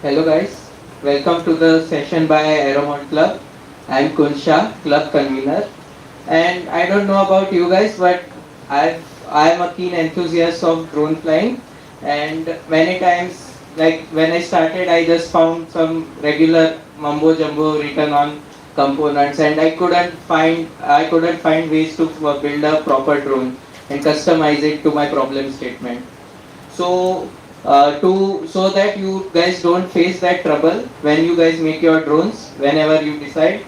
Hello guys, welcome to the session by Aeromodelling Club. I am Kunsha, club convener, and I don't know about you guys, but I am a keen enthusiast of drone flying, and many times, like when I started, I just found some regular mumbo jumbo written on components, and I couldn't find ways to build a proper drone and customize it to my problem statement. So to so that you guys don't face that trouble when you guys make your drones, whenever you decide,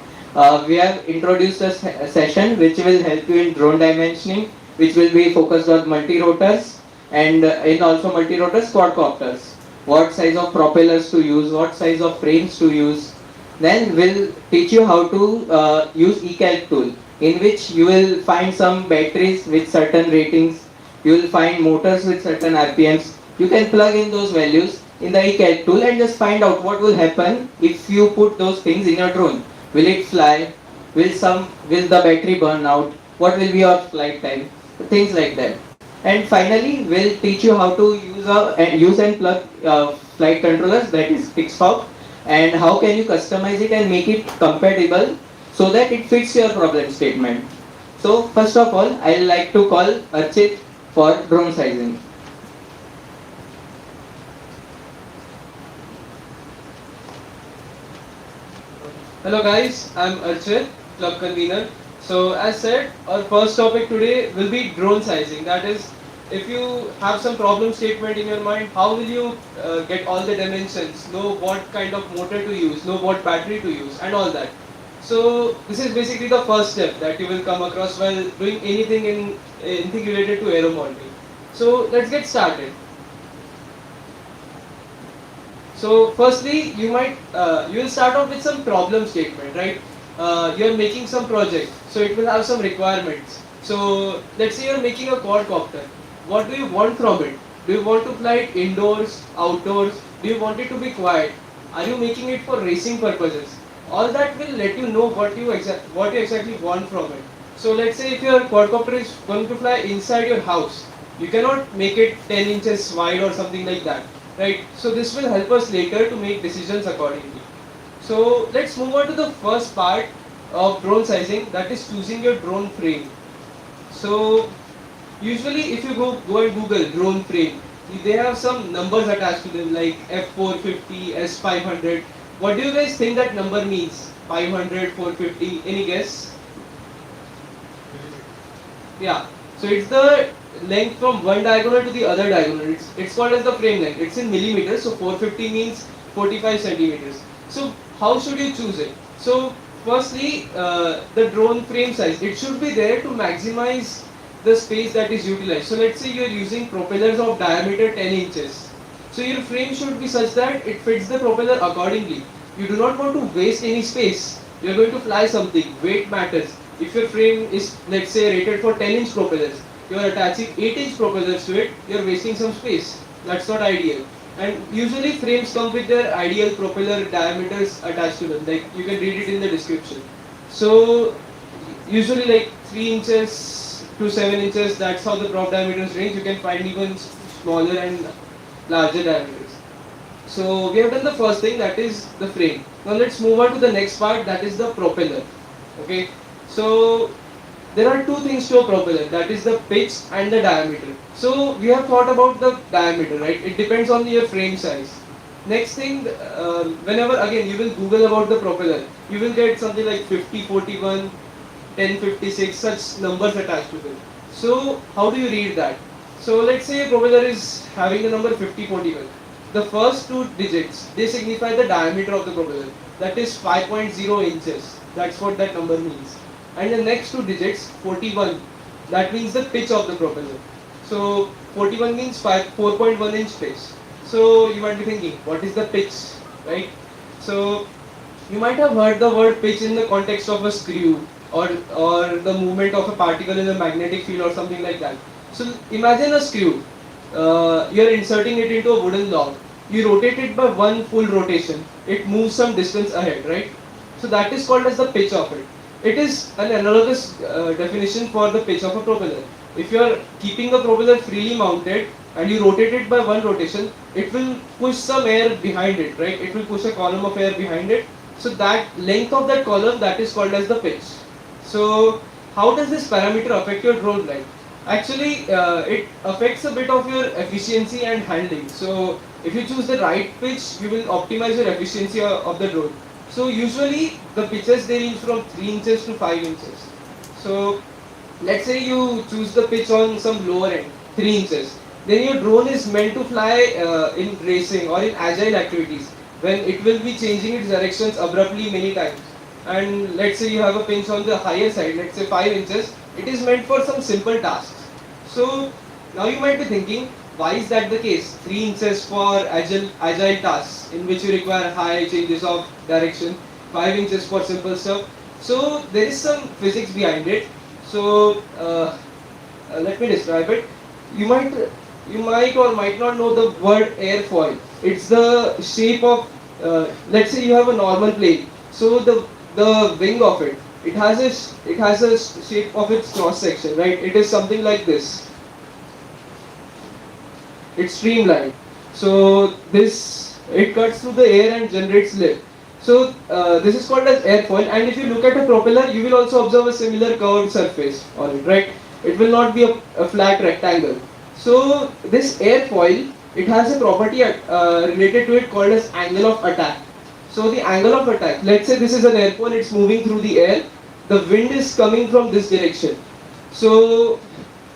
we have introduced a session which will help you in drone dimensioning, which will be focused on multi-rotors and in also multi-rotors quadcopters. What size of propellers to use, what size of frames to use. Then we'll teach you how to use eCalc tool, in which you will find some batteries with certain ratings, you will find motors with certain RPMs. You can plug in those values in the eCalc tool and just find out what will happen if you put those things in your drone. Will it fly? Will the battery burn out? What will be your flight time? Things like that. And finally, we'll teach you how to use and plug flight controllers, that is Pixhawk, and how can you customize it and make it compatible so that it fits your problem statement. So first of all, I like to call Archit for drone sizing. Hello guys, I'm Archit, club convener. So as said, our first topic today will be drone sizing. That is, if you have some problem statement in your mind, how will you get all the dimensions, know what kind of motor to use, know what battery to use and all that. So this is basically the first step that you will come across while doing anything related to aero modeling. So let's get started. So firstly, you will start off with some problem statement, right? You are making some project, so it will have some requirements. So let's say you are making a quadcopter. What do you want from it? Do you want to fly it indoors, outdoors? Do you want it to be quiet? Are you making it for racing purposes? All that will let you know what you exactly want from it. So let's say if your quadcopter is going to fly inside your house, you cannot make it 10 inches wide or something like that, right? So this will help us later to make decisions accordingly. So let's move on to the first part of drone sizing, that is choosing your drone frame. So usually if you go and Google drone frame, they have some numbers attached to them like F450, S500. What do you guys think that number means? 500, 450, any guess? Yeah. So it's the length from one diagonal to the other diagonal. It's called as the frame length. It's in millimeters. So 450 means 45 centimeters. So how should you choose it? So firstly, the drone frame size. It should be there to maximize the space that is utilized. So let's say you are using propellers of diameter 10 inches. So your frame should be such that it fits the propeller accordingly. You do not want to waste any space. You are going to fly something. Weight matters. If your frame is, let's say, rated for 10-inch propellers, you are attaching 8-inch propellers to it, you are wasting some space. That's not ideal. And usually frames come with their ideal propeller diameters attached to them. Like you can read it in the description. So usually like 3 inches to 7 inches, that's how the prop diameters range. You can find even smaller and larger diameters. So we have done the first thing, that is the frame. Now let's move on to the next part, that is the propeller. Okay. So there are two things to a propeller, that is the pitch and the diameter. So we have thought about the diameter, right? It depends on your frame size. Next thing, whenever again you will Google about the propeller, you will get something like 5041, 1056, such numbers attached to them. So how do you read that? So let's say a propeller is having the number 5041. The first two digits, they signify the diameter of the propeller. That is 5.0 inches. That's what that number means. And the next two digits, 41, that means the pitch of the propeller. So 41 means 4.1 inch pitch. So you might be thinking, what is the pitch, right? So you might have heard the word pitch in the context of a screw or the movement of a particle in a magnetic field or something like that. So imagine a screw. You are inserting it into a wooden log. You rotate it by one full rotation. It moves some distance ahead, right? So that is called as the pitch of it. It is an analogous definition for the pitch of a propeller. If you are keeping the propeller freely mounted, and you rotate it by one rotation, it will push some air behind it, right? It will push a column of air behind it. So that length of that column, that is called as the pitch. So how does this parameter affect your drone flight? Actually, it affects a bit of your efficiency and handling. So if you choose the right pitch, you will optimize your efficiency of the drone. So usually the pitches, they range from 3 inches to 5 inches. So let's say you choose the pitch on some lower end, 3 inches. Then your drone is meant to fly in racing or in agile activities, when it will be changing its directions abruptly many times. And let's say you have a pinch on the higher side, let's say 5 inches, it is meant for some simple tasks. So now you might be thinking, why is that the case? 3 inches for agile tasks in which you require high changes of direction, 5 inches for simple stuff. So there is some physics behind it. So let me describe it. You might or might not know the word airfoil. It's the shape of, let's say you have a normal plane. So the wing of it, it has a shape of its cross section, right? It is something like this. It's streamlined. So it cuts through the air and generates lift. So this is called as airfoil. And if you look at a propeller, you will also observe a similar curved surface on it, right? It will not be a flat rectangle. So this airfoil, it has a property related to it called as angle of attack. So the angle of attack, let's say this is an airfoil, it's moving through the air. The wind is coming from this direction. So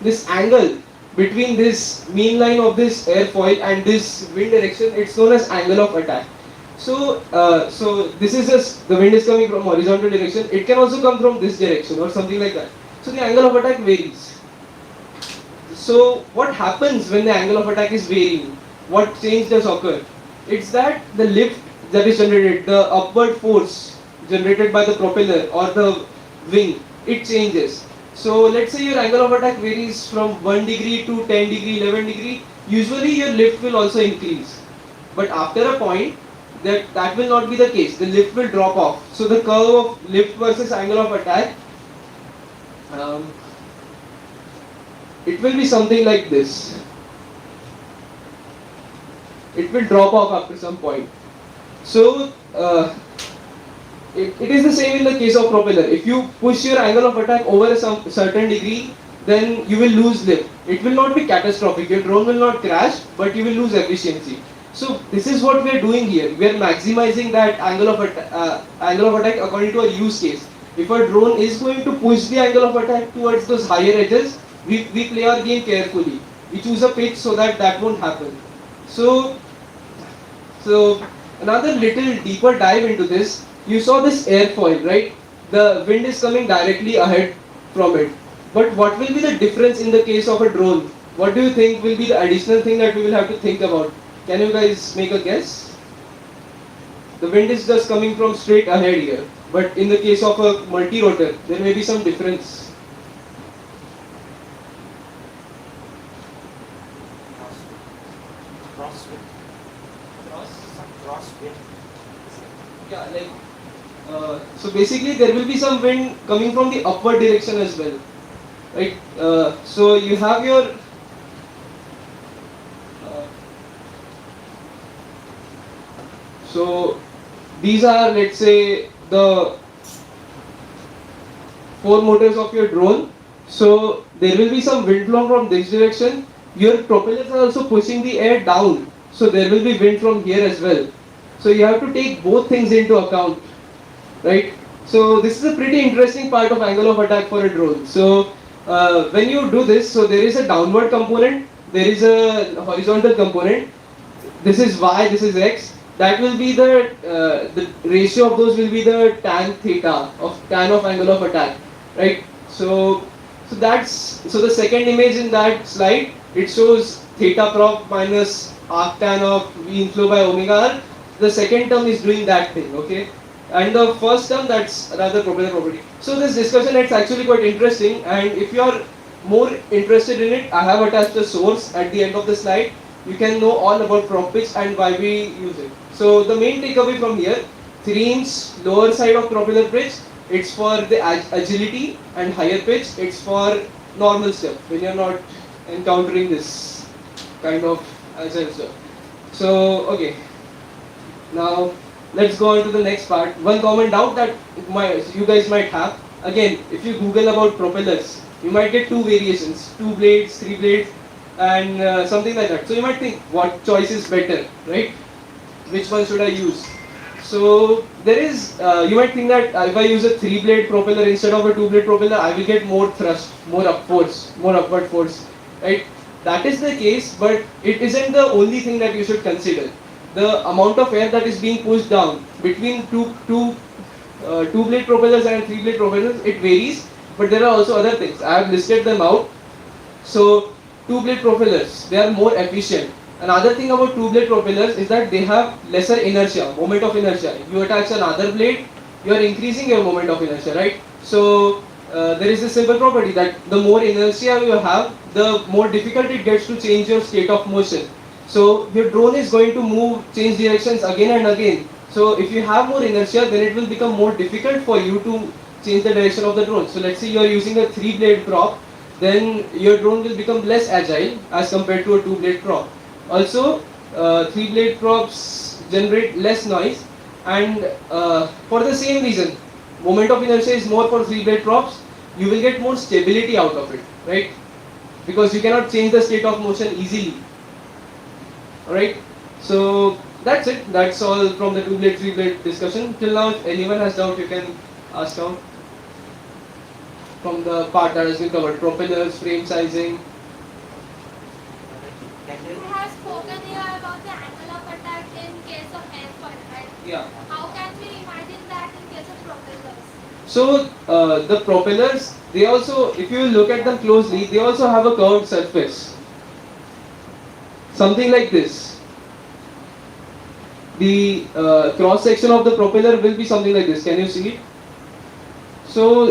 this angle between this mean line of this airfoil and this wind direction, it's known as angle of attack. So this is just, the wind is coming from horizontal direction. It can also come from this direction or something like that. So the angle of attack varies. So what happens when the angle of attack is varying? What change does occur? It's that the lift that is generated, the upward force generated by the propeller or the wing, it changes. So let's say your angle of attack varies from 1 degree to 10 degree, 11 degree. Usually your lift will also increase. But after a point, that will not be the case. The lift will drop off. So the curve of lift versus angle of attack, it will be something like this. It will drop off after some point. So it is the same in the case of propeller. If you push your angle of attack over a certain degree, then you will lose lift. It will not be catastrophic. Your drone will not crash, but you will lose efficiency. So this is what we are doing here. We are maximizing that angle of attack according to our use case. If a drone is going to push the angle of attack towards those higher edges, we play our game carefully. We choose a pitch so that won't happen. So another little deeper dive into this. You saw this airfoil, right? The wind is coming directly ahead from it. But what will be the difference in the case of a drone? What do you think will be the additional thing that we will have to think about? Can you guys make a guess? The wind is just coming from straight ahead here. But in the case of a multi-rotor, there may be some difference. Crosswind. Yeah, like so basically there will be some wind coming from the upward direction as well, right? So you have your so these are, let's say, the 4 motors of your drone. So there will be some wind flow from this direction. Your propellers are also pushing the air down, so there will be wind from here as well. So you have to take both things into account, right? So this is a pretty interesting part of angle of attack for a drone. So when you do this, so there is a downward component, there is a horizontal component. This is y, this is x. That will be the ratio of those will be the tan theta of tan of angle of attack, right? So the second image in that slide, it shows theta prop minus arctan of V inflow by omega r. The second term is doing that thing, okay? And the first term, that's another propeller property. So this discussion, it's actually quite interesting, and if you are more interested in it, I have attached the source at the end of the slide. You can know all about prop pitch and why we use it. So the main takeaway from here, 3-inch lower side of propeller pitch, it's for the agility, and higher pitch, it's for normal stuff when you're not encountering this kind of agile stuff. So okay, now let's go on to the next part. One common doubt that you guys might have. Again, if you Google about propellers, you might get two variations: 2 blades, 3 blades, and something like that. So you might think, what choice is better, right? Which one should I use? So there is, you might think that if I use a 3 blade propeller instead of a 2 blade propeller, I will get more thrust, more upward force, right? That is the case, but it isn't the only thing that you should consider. The amount of air that is being pushed down between 2 blade propellers and 3 blade propellers, it varies, but there are also other things. I have listed them out. So 2 blade propellers, they are more efficient. Another thing about 2 blade propellers is that they have lesser inertia, moment of inertia. You attach another blade, you are increasing your moment of inertia, right? So there is a simple property that the more inertia you have, the more difficult it gets to change your state of motion. So your drone is going to change directions again and again. So if you have more inertia, then it will become more difficult for you to change the direction of the drone. So let's say you are using a 3 blade prop, then your drone will become less agile as compared to a 2 blade prop. Also, 3 blade props generate less noise, and for the same reason, moment of inertia is more for 3 blade props. You will get more stability out of it, right? Because you cannot change the state of motion easily. Alright, so that's it. That's all from the 2 blade, 3 blade discussion. Till now, if anyone has doubt, you can ask out from the part that has been covered: propellers, frame sizing. You have spoken here about the angle of attack in case of airfoil, right? Yeah. How can we imagine that in case of propellers? So the propellers, they also, if you look at them closely, they also have a curved surface. Something like this. The cross section of the propeller will be something like this. Can you see it? So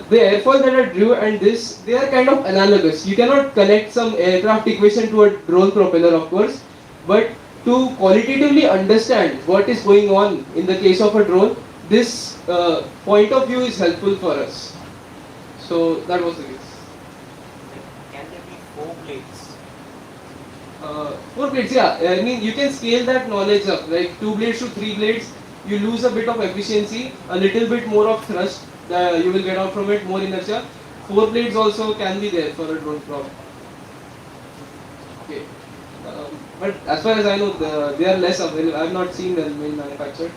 the airfoil that I drew and this, they are kind of analogous. You cannot connect some aircraft equation to a drone propeller, of course, but to qualitatively understand what is going on in the case of a drone, this point of view is helpful for us. So that was the case. Can there be 4 blades? 4 blades, yeah. I mean, you can scale that knowledge up, like 2 blades to 3 blades. You lose a bit of efficiency, a little bit more of thrust. You will get out from it, more inertia. 4 blades also can be there for a drone prop. Okay. But as far as I know, they are less available. I have not seen them being manufactured.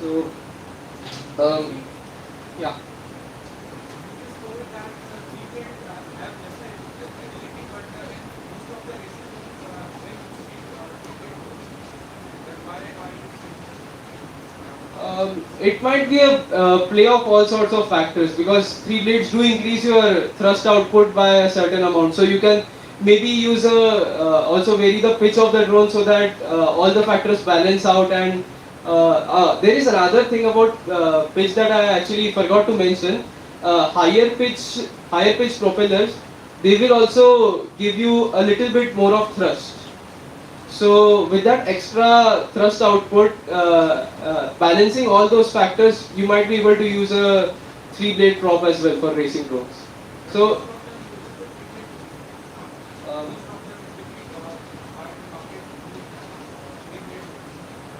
So, yeah. It might be a play of all sorts of factors, because 3 blades do increase your thrust output by a certain amount. So you can maybe use also vary the pitch of the drone so that all the factors balance out. And there is another thing about pitch that I actually forgot to mention. Higher pitch propellers, they will also give you a little bit more of thrust. So with that extra thrust output, balancing all those factors, you might be able to use a 3 blade prop as well for racing drones. So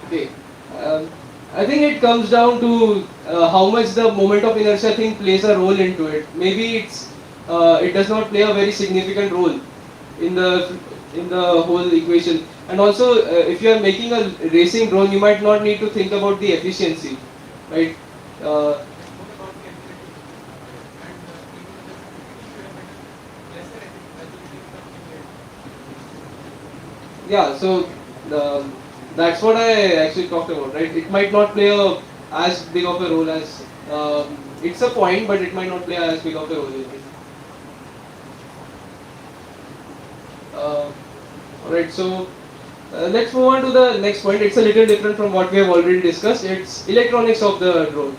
okay, I think it comes down to how much the moment of inertia thing plays a role into it. Maybe it does not play a very significant role in the whole equation. And also, if you are making a racing drone, you might not need to think about the efficiency, right? Yeah, so that's what I actually talked about, right? It might not play as big of a role as it's a point, but it might not play as big of a role. Alright, so let's move on to the next point. It's a little different from what we have already discussed. It's electronics of the drone.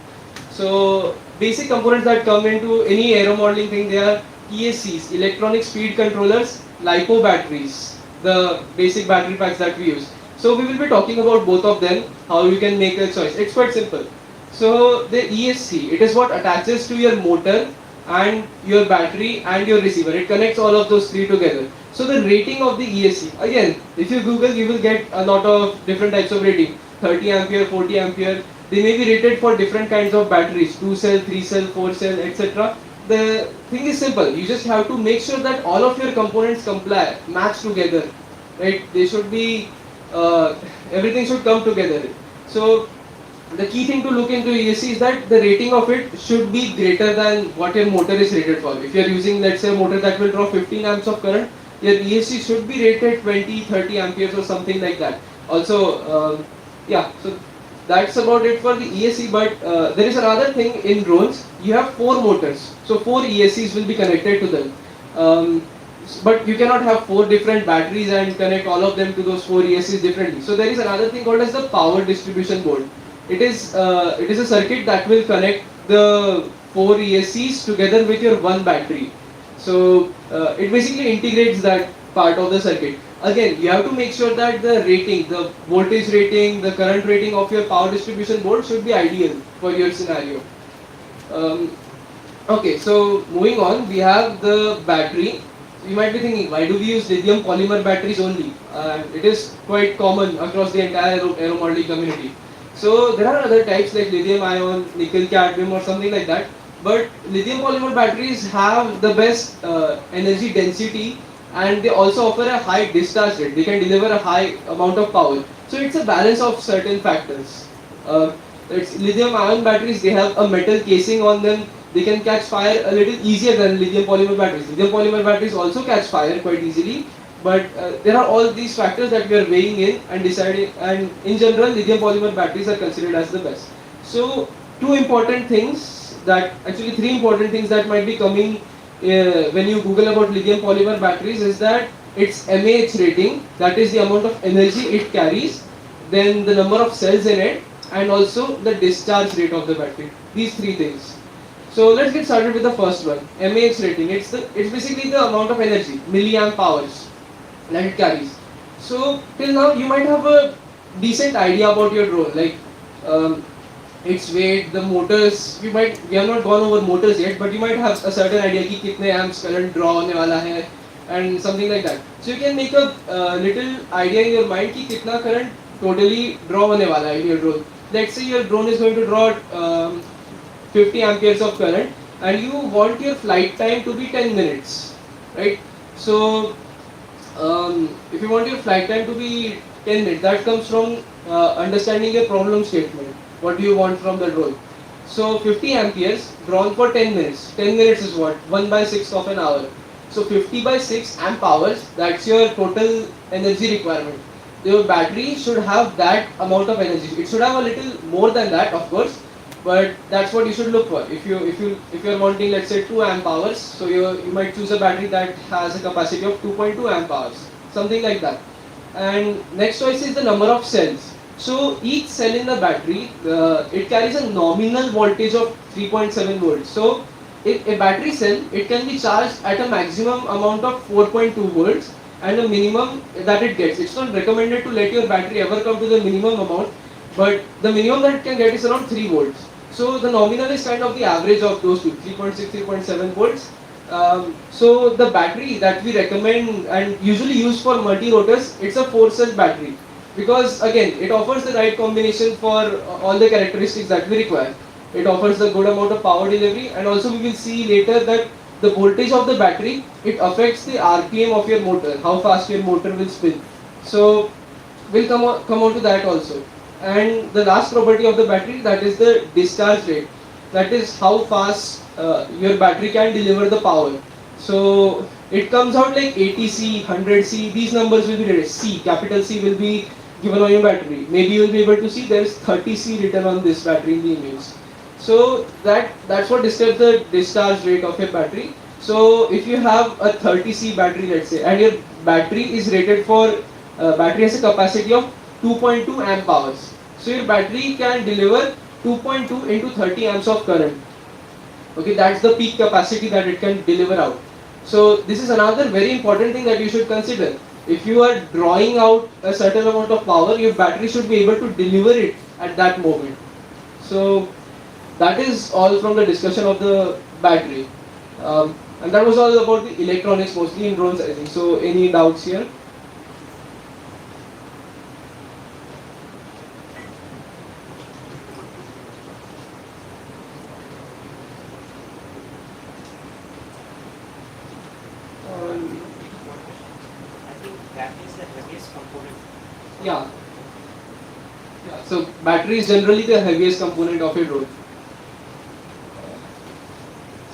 So basic components that come into any aeromodeling thing, they are ESCs, electronic speed controllers, LiPo batteries, the basic battery packs that we use. So we will be talking about both of them, how you can make a choice. It's quite simple. So the ESC, it is what attaches to your motor and your battery and your receiver. It connects all of those three together. So the rating of the ESC, again, if you Google, you will get a lot of different types of rating. 30 ampere, 40 ampere. They may be rated for different kinds of batteries, 2 cell, 3 cell, 4 cell, etc. The thing is simple. You just have to make sure that all of your components comply, match together, right? They should be, everything should come together. So the key thing to look into ESC is that the rating of it should be greater than what your motor is rated for. If you are using, let's say, a motor that will draw 15 amps of current, your ESC should be rated 20, 30 amperes or something like that. Also, yeah, so that's about it for the ESC, but there is another thing in drones. You have 4 motors, so 4 ESCs will be connected to them. But you cannot have 4 different batteries and connect all of them to those 4 ESCs differently. So there is another thing called as the power distribution board. It is a circuit that will connect the 4 ESCs together with your one battery. So it basically integrates that part of the circuit. Again, you have to make sure that the rating, the voltage rating, the current rating of your power distribution board should be ideal for your scenario. Okay, so moving on, we have the battery. You might be thinking, why do we use lithium polymer batteries only? It is quite common across the entire aeromodelling community. So there are other types like lithium ion, nickel cadmium or something like that. But lithium polymer batteries have the best energy density, and they also offer a high discharge rate. They can deliver a high amount of power. So it's a balance of certain factors. It's lithium ion batteries, they have a metal casing on them. They can catch fire a little easier than lithium polymer batteries. Lithium polymer batteries also catch fire quite easily. But there are all these factors that we are weighing in and deciding, and in general, lithium polymer batteries are considered as the best. So, 2 important things that, actually 3 important things that might be coming when you Google about lithium polymer batteries is that its mAh rating, that is the amount of energy it carries, then the number of cells in it, and also the discharge rate of the battery. These 3 things. So let's get started with the first one, mAh rating. It's basically the amount of energy, milliamp hours, that it carries. So till now you might have a decent idea about your drone, like its weight, the motors. We have not gone over motors yet, but you might have a certain idea कि कितने amps current draw होने वाला है, and something like that. So you can make a little idea in your mind कि कितना current totally draw होने वाला है in your drone. Let's say your drone is going to draw 50 amperes of current, and you want your flight time to be 10 minutes, right? So if you want your flight time to be 10 minutes, that comes from understanding your problem statement. What do you want from the drone? So 50 amperes drawn for 10 minutes. 10 minutes is what? 1/6 of an hour. So 50/6 amp hours, that's your total energy requirement. Your battery should have that amount of energy. It should have a little more than that, of course, but that's what you should look for. If you're wanting, let's say, 2 amp hours, so you might choose a battery that has a capacity of 2.2 amp hours, something like that. And next choice is the number of cells. So each cell in the battery, it carries a nominal voltage of 3.7 volts. So if a battery cell, it can be charged at a maximum amount of 4.2 volts and a minimum that it gets. It's not recommended to let your battery ever come to the minimum amount, but the minimum that it can get is around 3 volts. So the nominal is kind of the average of those two, 3.6, 3.7 volts. So the battery that we recommend and usually use for multi-rotors, it's a 4-cell battery. Because again, it offers the right combination for all the characteristics that we require. It offers the good amount of power delivery, and also we will see later that the voltage of the battery, it affects the RPM of your motor, how fast your motor will spin. So we'll come on to that also. And the last property of the battery, that is the discharge rate. That is how fast your battery can deliver the power. So it comes out like 80C, 100C, these numbers will be rated. C, capital C will be given on your battery. Maybe you will be able to see there is 30C written on this battery in the image. So that's what describes the discharge rate of your battery. So if you have a 30C battery, let's say, and your battery is rated for, battery has a capacity of 2.2 amp hours. So your battery can deliver 2.2 into 30 amps of current. Okay, that's the peak capacity that it can deliver out. So this is another very important thing that you should consider. If you are drawing out a certain amount of power, your battery should be able to deliver it at that moment. So that is all from the discussion of the battery. And that was all about the electronics, mostly in drones, I think. So any doubts here? I think that is the heaviest component. Yeah. Yeah. So battery is generally the heaviest component of a drone.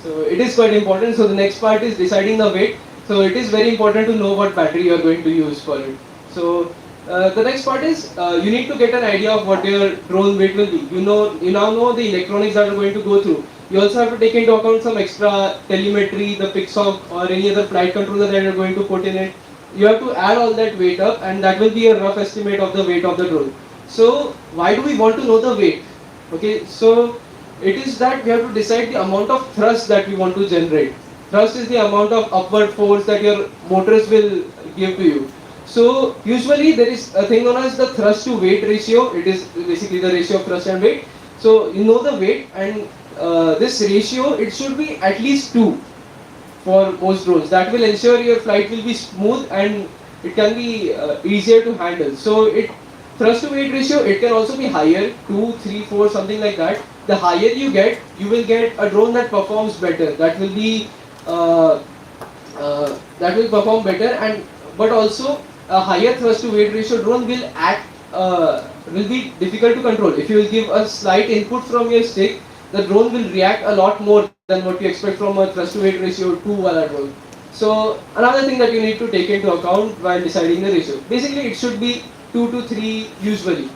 So it is quite important. So the next part is deciding the weight. So it is very important to know what battery you are going to use for it. So the next part is you need to get an idea of what your drone weight will be. You now know the electronics that are going to go through. You also have to take into account some extra telemetry, the Pixhawk or any other flight controller that you are going to put in it. You have to add all that weight up, and that will be a rough estimate of the weight of the drone. So why do we want to know the weight? Okay, so it is that we have to decide the amount of thrust that we want to generate. Thrust is the amount of upward force that your motors will give to you. So usually there is a thing known as the thrust to weight ratio. It is basically the ratio of thrust and weight. So you know the weight, and this ratio, it should be at least 2 for most drones. That will ensure your flight will be smooth and it can be easier to handle. So thrust to weight ratio, it can also be higher, 2, 3, 4, something like that. The higher you get, you will get a drone that performs better. That will be that will perform better, and but also a higher thrust to weight ratio drone will will be difficult to control. If you will give a slight input from your stick, the drone will react a lot more than what you expect from a thrust to weight ratio 2 wala drone. So another thing that you need to take into account while deciding the ratio. Basically, it should be 2 to 3 usually.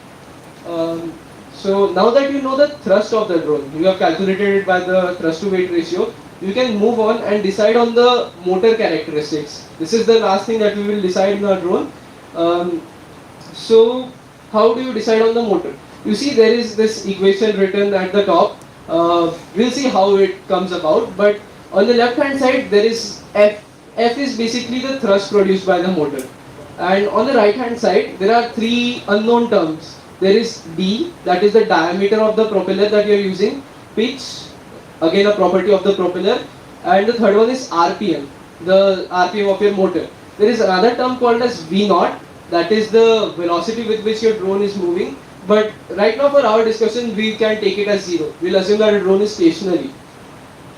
So now that you know the thrust of the drone, you have calculated it by the thrust to weight ratio, you can move on and decide on the motor characteristics. This is the last thing that we will decide in our drone. So how do you decide on the motor? You see there is this equation written at the top. We'll see how it comes about, but on the left hand side there is F. F is basically the thrust produced by the motor. And on the right hand side there are 3 unknown terms. There is D, that is the diameter of the propeller that you are using, pitch, again a property of the propeller, and the third one is RPM, the RPM of your motor. There is another term called as V0, that is the velocity with which your drone is moving, but right now for our discussion we can take it as 0. We'll assume that a drone is stationary,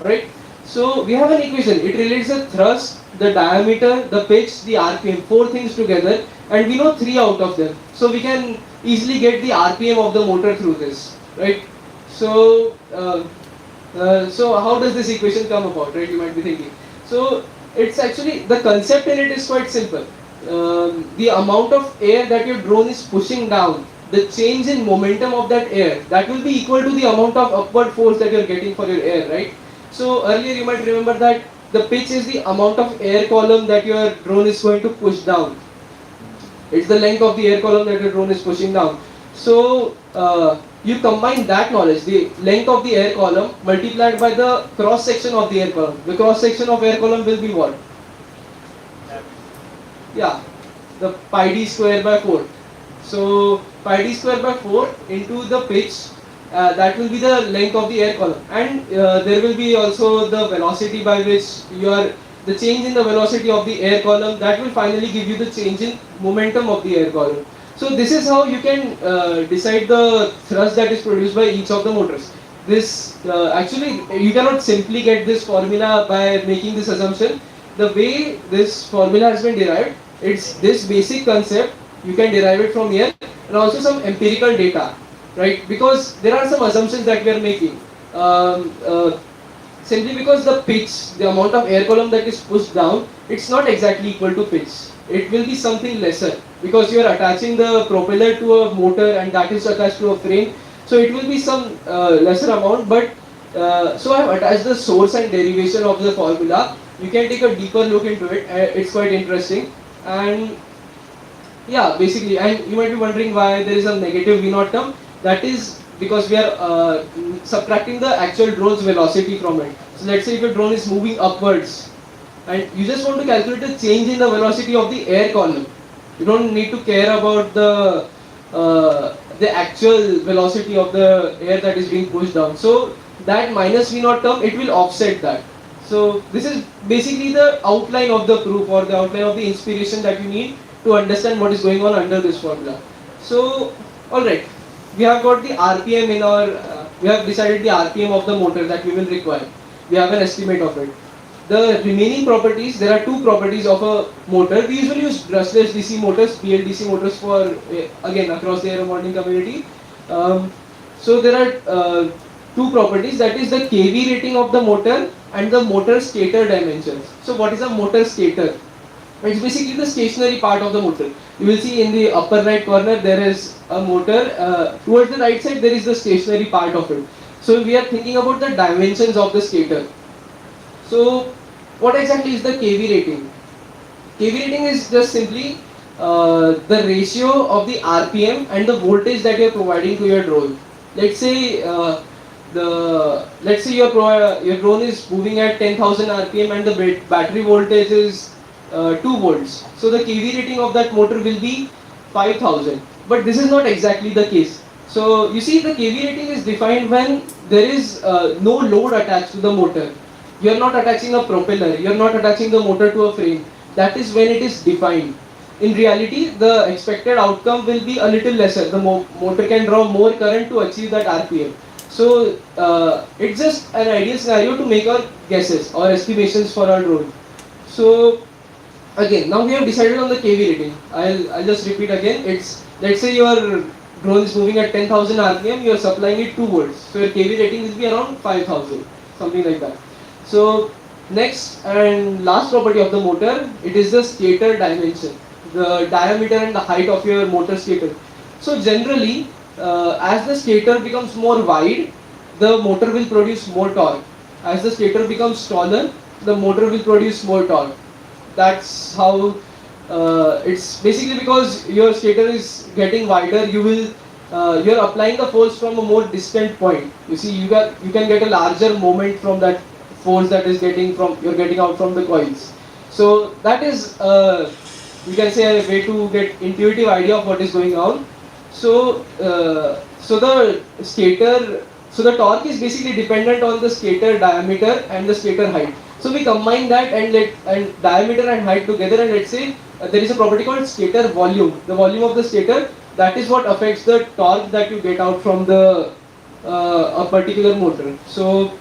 right? So we have an equation, it relates the thrust, the diameter, the pitch, the RPM, 4 things together, and we know 3 out of them. So we can easily get the RPM of the motor through this, right? So, so how does this equation come about, right? You might be thinking. So it's actually, the concept in it is quite simple. The amount of air that your drone is pushing down, the change in momentum of that air, that will be equal to the amount of upward force that you're getting for your air, right? So earlier you might remember that the pitch is the amount of air column that your drone is going to push down. It's the length of the air column that your drone is pushing down. So you combine that knowledge, the length of the air column multiplied by the cross section of the air column. The cross section of air column will be what? Yeah, the pi d square by 4. So pi d square by 4 into the pitch, that will be the length of the air column, and there will be also the velocity by which the change in the velocity of the air column, that will finally give you the change in momentum of the air column. So this is how you can decide the thrust that is produced by each of the motors. This actually you cannot simply get this formula by making this assumption. The way this formula has been derived, it's this basic concept, you can derive it from here, and also some empirical data, right? Because there are some assumptions that we are making. Simply because the pitch, the amount of air column that is pushed down, it's not exactly equal to pitch. It will be something lesser because you are attaching the propeller to a motor and that is attached to a frame. So it will be some lesser amount, but so I have attached the source and derivation of the formula. You can take a deeper look into it. It's quite interesting. And yeah, basically, and you might be wondering why there is a negative V0 term. That is because we are subtracting the actual drone's velocity from it. So let's say if your drone is moving upwards and you just want to calculate the change in the velocity of the air column. You don't need to care about the actual velocity of the air that is being pushed down. So that minus V0 term, it will offset that. So this is basically the outline of the proof or the outline of the inspiration that you need to understand what is going on under this formula. So, alright, we have got the RPM in our, we have decided the RPM of the motor that we will require. We have an estimate of it. The remaining properties, there are two properties of a motor. We usually use brushless DC motors, BLDC motors for, again, across the aeromodelling community. So there are two properties, that is the kV rating of the motor and the motor stator dimensions. So what is a motor stator? It's basically the stationary part of the motor. You will see in the upper right corner there is a motor. Towards the right side there is the stationary part of it. So we are thinking about the dimensions of the stator. So what exactly is the kV rating? kV rating is just simply the ratio of the RPM and the voltage that you are providing to your drone. Let's say your drone is moving at 10,000 RPM and the battery voltage is 2 volts. So the kV rating of that motor will be 5,000. But this is not exactly the case. So you see, the kV rating is defined when there is no load attached to the motor. You are not attaching a propeller, you are not attaching the motor to a frame. That is when it is defined. In reality, the expected outcome will be a little lesser. The motor can draw more current to achieve that RPM. So it's just an ideal scenario to make our guesses or estimations for our drone. So again, now we have decided on the kV rating. I'll just repeat again. It's, let's say your drone is moving at 10,000 RPM, you are supplying it 2 volts. So your kV rating will be around 5,000, something like that. So next and last property of the motor, it is the stator dimension, the diameter and the height of your motor stator. So generally, as the stator becomes more wide, the motor will produce more torque. As the stator becomes taller, the motor will produce more torque. That's how it's basically because your stator is getting wider. You're applying the force from a more distant point. You see, you can get a larger moment from that force that is you're getting out from the coils. So that is you can say a way to get intuitive idea of what is going on. So the torque is basically dependent on the stator diameter and the stator height. So we combine that and diameter and height together, and let's say there is a property called stator volume. The volume of the stator, that is what affects the torque that you get out from the a particular motor. So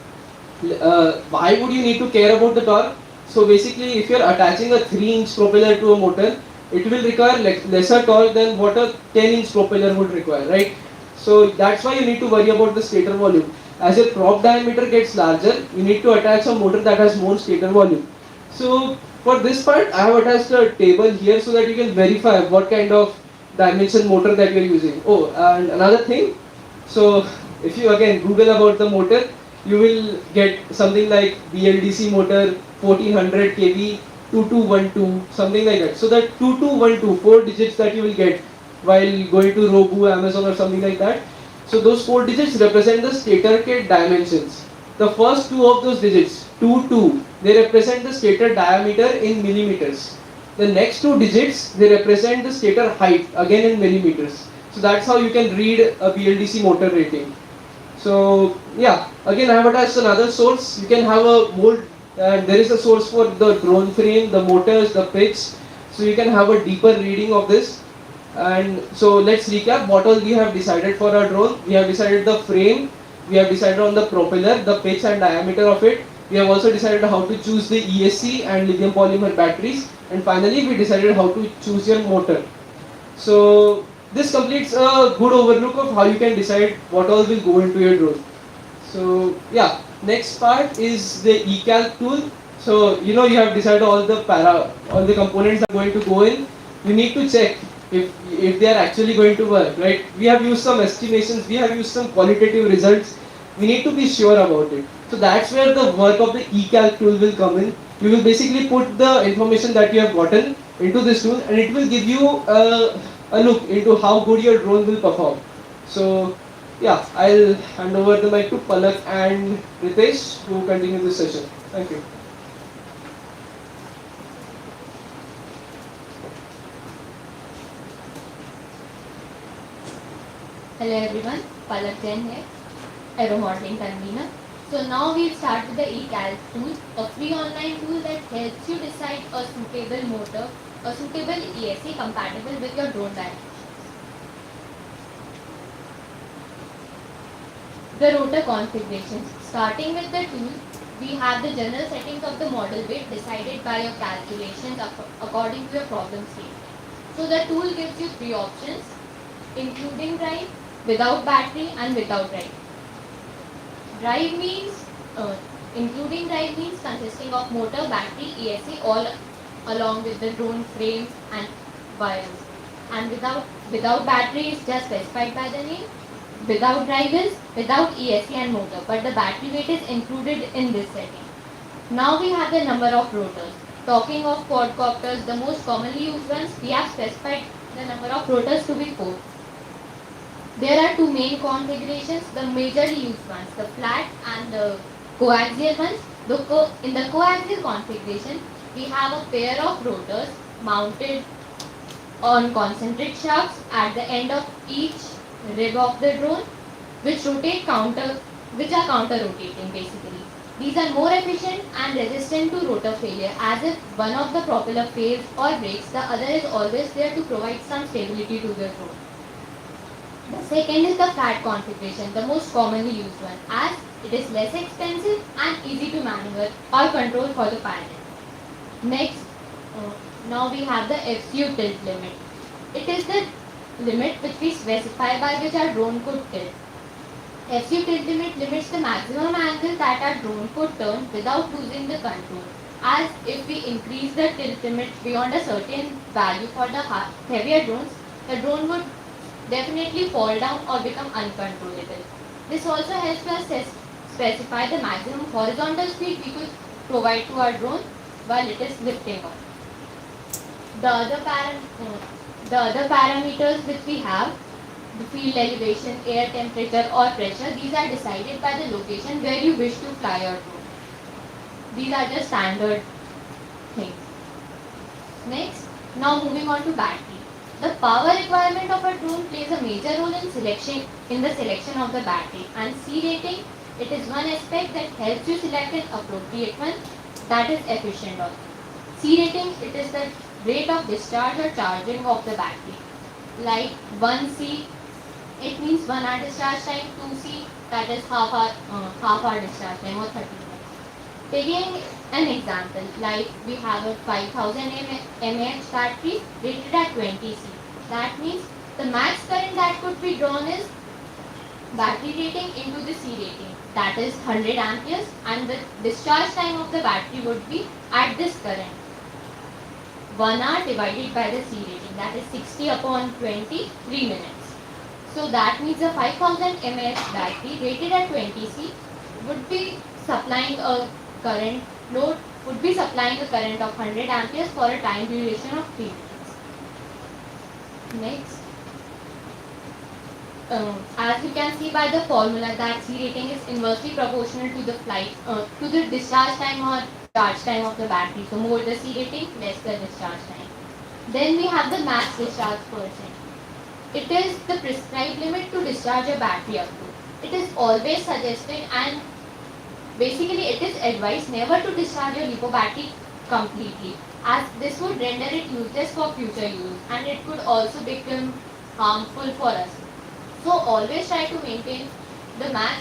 why would you need to care about the torque? So basically, if you are attaching a 3-inch propeller to a motor, it will require lesser torque than what a 10-inch propeller would require, right? So that's why you need to worry about the stator volume. As your prop diameter gets larger, you need to attach a motor that has more stator volume. So for this part, I have attached a table here so that you can verify what kind of dimension motor that you are using. Oh, and another thing, so if you again Google about the motor, you will get something like BLDC motor 1400 kV 2212, something like that. So that 2212, 4 digits that you will get while going to Robu, Amazon or something like that. So those 4 digits represent the stator kit dimensions. The first 2 of those digits, 22, they represent the stator diameter in millimeters. The next 2 digits, they represent the stator height, again in millimeters. So that's how you can read a BLDC motor rating. So yeah, again I have attached another source. You can have a mold, there is a source for the drone frame, the motors, the pitch. So you can have a deeper reading of this. And so let's recap what all we have decided for our drone. We have decided the frame, we have decided on the propeller, the pitch and diameter of it. We have also decided how to choose the ESC and lithium polymer batteries. And finally we decided how to choose your motor. So this completes a good overlook of how you can decide what all will go into your drone. So yeah, next part is the eCalc tool. So you have decided all the components are going to go in. You need to check if they are actually going to work, right? We have used some estimations, we have used some qualitative results. We need to be sure about it. So that's where the work of the eCalc tool will come in. You will basically put the information that you have gotten into this tool, and it will give you a look into how good your drone will perform. So yeah, I'll hand over the mic to Palak and Ritesh to continue this session. Thank you. Hello everyone, Palak Jain here, Aeromodelling convener. So now we'll start with the eCalc tool, a free online tool that helps you decide a suitable motor, a suitable ESC compatible with your drone diagram. The rotor configurations. Starting with the tool, we have the general settings of the model weight decided by your calculations according to your problem statement. So the tool gives you three options, including drive, without battery and without drive. Drive means, including drive means consisting of motor, battery, ESC all along with the drone frame and wires. And without battery is just specified by the name. Without drive is without ESC and motor, but the battery weight is included in this setting. Now we have the number of rotors. Talking of quadcopters, the most commonly used ones, we have specified the number of rotors to be 4. There are two main configurations, the majorly used ones, the flat and the coaxial ones. In the coaxial configuration, we have a pair of rotors mounted on concentric shafts at the end of each rib of the drone, which are counter rotating basically. These are more efficient and resistant to rotor failure, as if one of the propeller fails or breaks, the other is always there to provide some stability to the drone. The second is the flat configuration, the most commonly used one, as it is less expensive and easy to maneuver or control for the pilot. Next, now we have the FCU tilt limit. It is the limit which we specify by which our drone could tilt. FCU tilt limit limits the maximum angle that our drone could turn without losing the control. As if we increase the tilt limit beyond a certain value for the heavier drones, the drone would definitely fall down or become uncontrollable. This also helps us specify the maximum horizontal speed we could provide to our drone while it is lifting off. The other parameters which we have, the field elevation, air temperature or pressure, these are decided by the location where you wish to fly your drone. These are the standard things. Next, now moving on to battery. The power requirement of a drone plays a major role in the selection of the battery, and C rating, it is one aspect that helps you select an appropriate one that is efficient also. C rating, it is the rate of discharge or charging of the battery. Like 1C, it means 1 hour discharge time, 2C, that is half hour discharge time or 30 minutes. Taking an example, like we have a 5000 mAh battery rated at 20C. That means the max current that could be drawn is battery rating into the C rating, that is 100 amperes, and the discharge time of the battery would be at this current. 1 hour divided by the C rating, that is 60 upon 20, 3 minutes. So that means a 5000 mAh battery rated at 20C would be supplying a current of 100 amperes for a time duration of 3 minutes. Next, as you can see by the formula that C rating is inversely proportional to the discharge time or charge time of the battery. So more the C rating, less the discharge time. Then we have the max discharge percent. It is the prescribed limit to discharge a battery up to. It is always suggested and basically it is advised never to discharge your LiPo battery completely, as this would render it useless for future use and it could also become harmful for us. So always try to maintain the max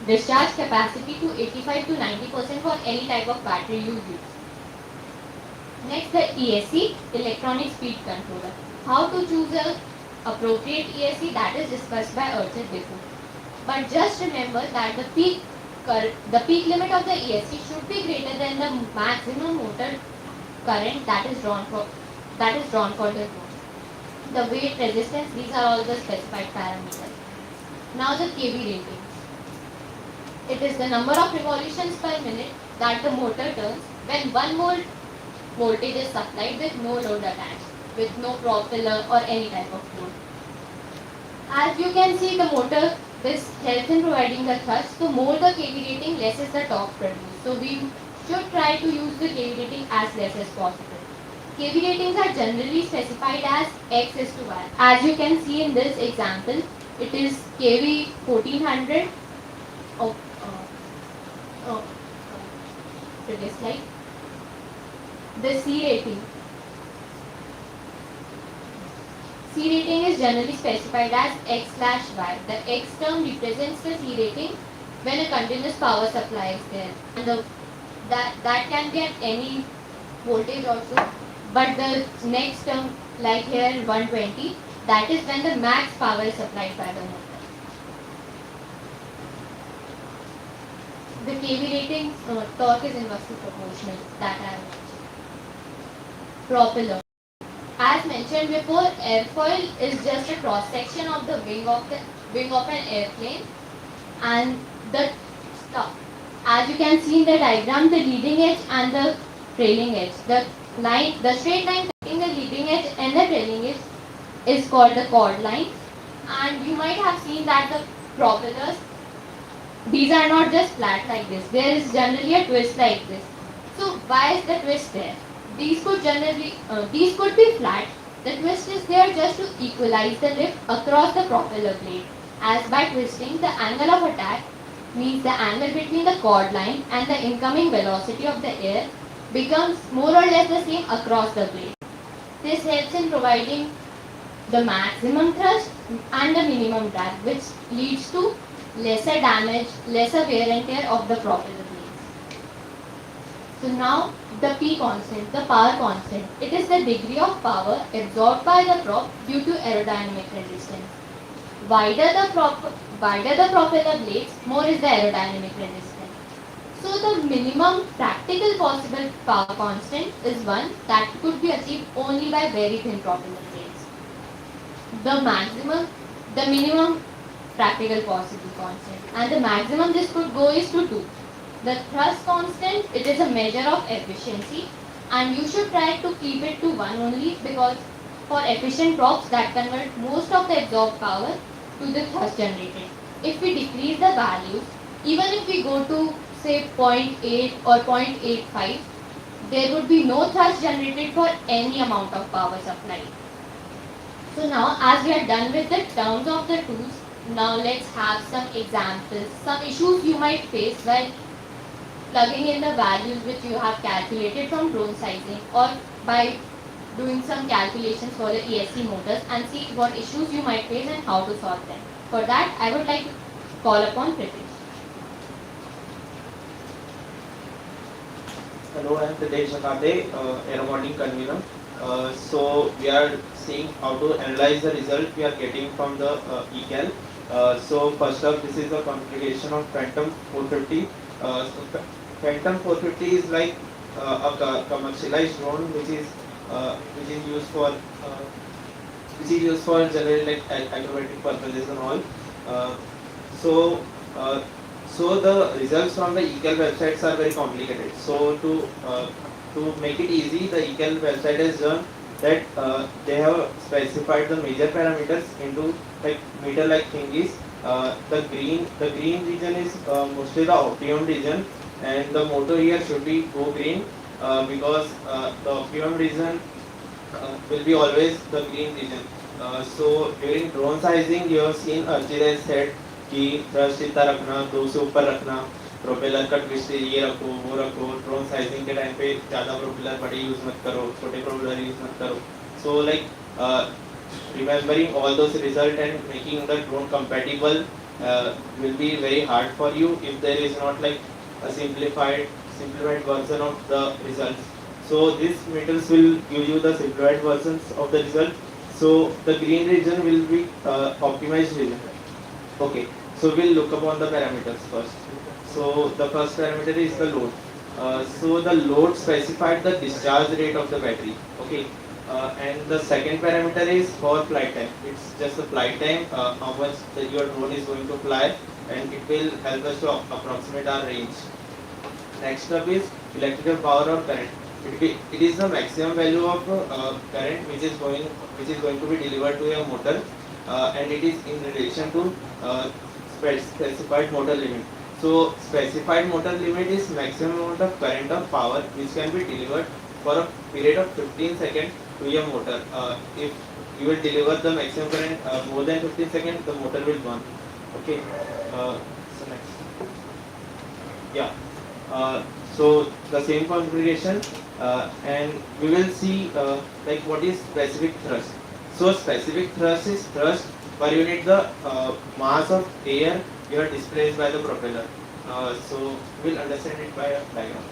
discharge capacity to 85 to 90% for any type of battery you use. Next, the ESC, Electronic Speed Controller. How to choose an appropriate ESC, that is discussed by Archit before. But just remember that the peak limit of the ESC should be greater than the maximum motor current that is drawn for the drone. The weight, resistance, these are all the specified parameters. Now the kV rating. It is the number of revolutions per minute that the motor turns when 1 volt voltage is supplied with no load attached, with no propeller or any type of load. As you can see, the motor, this helps in providing the thrust. So more the kV rating, less is the torque produced. So we should try to use the kV rating as less as possible. kV ratings are generally specified as X is to Y. As you can see in this example, it is kV 1400 oh, previous slide. The C rating. C rating is generally specified as X/Y. The X term represents the C rating when a continuous power supply is there. And that can be at any voltage also. But the next term, like here 120, that is when the max power is supplied by the motor. The kV rating, torque is inversely proportional, that I have mentioned. Propeller. As mentioned before, airfoil is just a cross section of the wing of an airplane, and as you can see in the diagram, the leading edge and the trailing edge. The straight line connecting the leading edge and the trailing edge is called the chord line. And you might have seen that the propellers, these are not just flat like this. There is generally a twist like this. So why is the twist there? These could be flat. The twist is there just to equalize the lift across the propeller blade. As by twisting, the angle of attack means the angle between the chord line and the incoming velocity of the air becomes more or less the same across the blade. This helps in providing the maximum thrust and the minimum drag, which leads to lesser damage, lesser wear and tear of the propeller blades. So now the P constant, the power constant, it is the degree of power absorbed by the prop due to aerodynamic resistance. Wider the propeller blades, more is the aerodynamic resistance. So the minimum practical possible power constant is one that could be achieved only by very thin propeller blades. The minimum practical possible constant, and the maximum this could go is to 2. The thrust constant, it is a measure of efficiency, and you should try to keep it to 1 only, because for efficient props that convert most of the absorbed power to the thrust generated. If we decrease the values, even if we go to say 0.8 or 0.85, there would be no thrust generated for any amount of power supply. So now, as we are done with the terms of the tools, now let's have some examples, some issues you might face while plugging in the values which you have calculated from drone sizing, or by doing some calculations for the ESC motors, and see what issues you might face and how to solve them. For that, I would like to call upon Pritesh. Hello, I am Pritesh Akate, Aeromodelling convener. So we are seeing how to analyze the result we are getting from the eCalc. So first up, this is the configuration of Phantom 450. Phantom 450 is like a commercialized drone which is used for generally like acrobatic purposes and all. So the results from the eCalc websites are very complicated. So to make it easy, the eCalc website has done that they have specified the major parameters into like meter-like thingies. The green region is mostly the optimum region, and the motor here should be go green because the optimum region will be always the green region. So during drone sizing, you have seen Archie has said कि thrust इतना रखना, 2 से ऊपर रखना, propeller का twist ये रखो वो रखो, ड्रोन साइजिंग के टाइम पे ज़्यादा प्रोपेलर बड़े यूज़ मत करो, छोटे प्रोपेलर यूज़ मत करो. So like remembering all those results and making the drone compatible will be very hard for you if there is not like a simplified version of the results. So these meters will give you the simplified versions of the result. So the green region will be optimized region. Okay, so we'll look upon the parameters first. So the first parameter is the load. So the load specified the discharge rate of the battery. Okay, and the second parameter is for flight time. It's just the flight time, how much your drone is going to fly, and it will help us to approximate our range. Next up is electrical power or current. It is the maximum value of current which is going to be delivered to a motor, and it is in relation to specified motor limit. So specified motor limit is maximum amount of current or power which can be delivered for a period of 15 seconds to a motor. If you will deliver the maximum current more than 15 seconds, the motor will burn. Okay. So next. Yeah. So the same configuration, and we will see like what is specific thrust. So specific thrust is thrust per unit the mass of air you are displaced by the propeller. So we'll understand it by a diagram.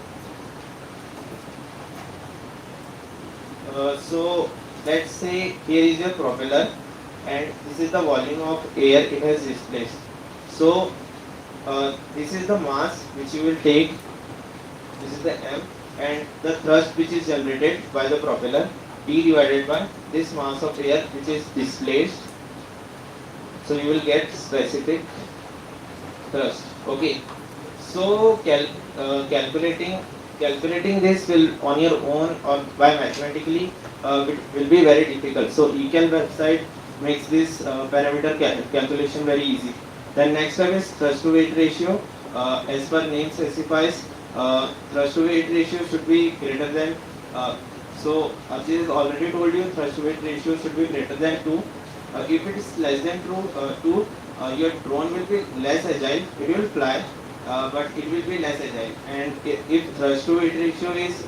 So let's say here is your propeller, and this is the volume of air it has displaced. So this is the mass which you will take. This is the m, and the thrust which is generated by the propeller, T divided by this mass of air which is displaced. So you will get specific thrust. Okay. So calculating this will on your own or by mathematically will be very difficult. So eCalc website makes this parameter calculation very easy. Then next step is thrust to weight ratio. As per name specifies, thrust to weight ratio should be greater than. So Ajay has already told you thrust to weight ratio should be greater than 2. If it is less than 2, your drone will be less agile. It will fly, but it will be less agile. And if thrust to weight ratio is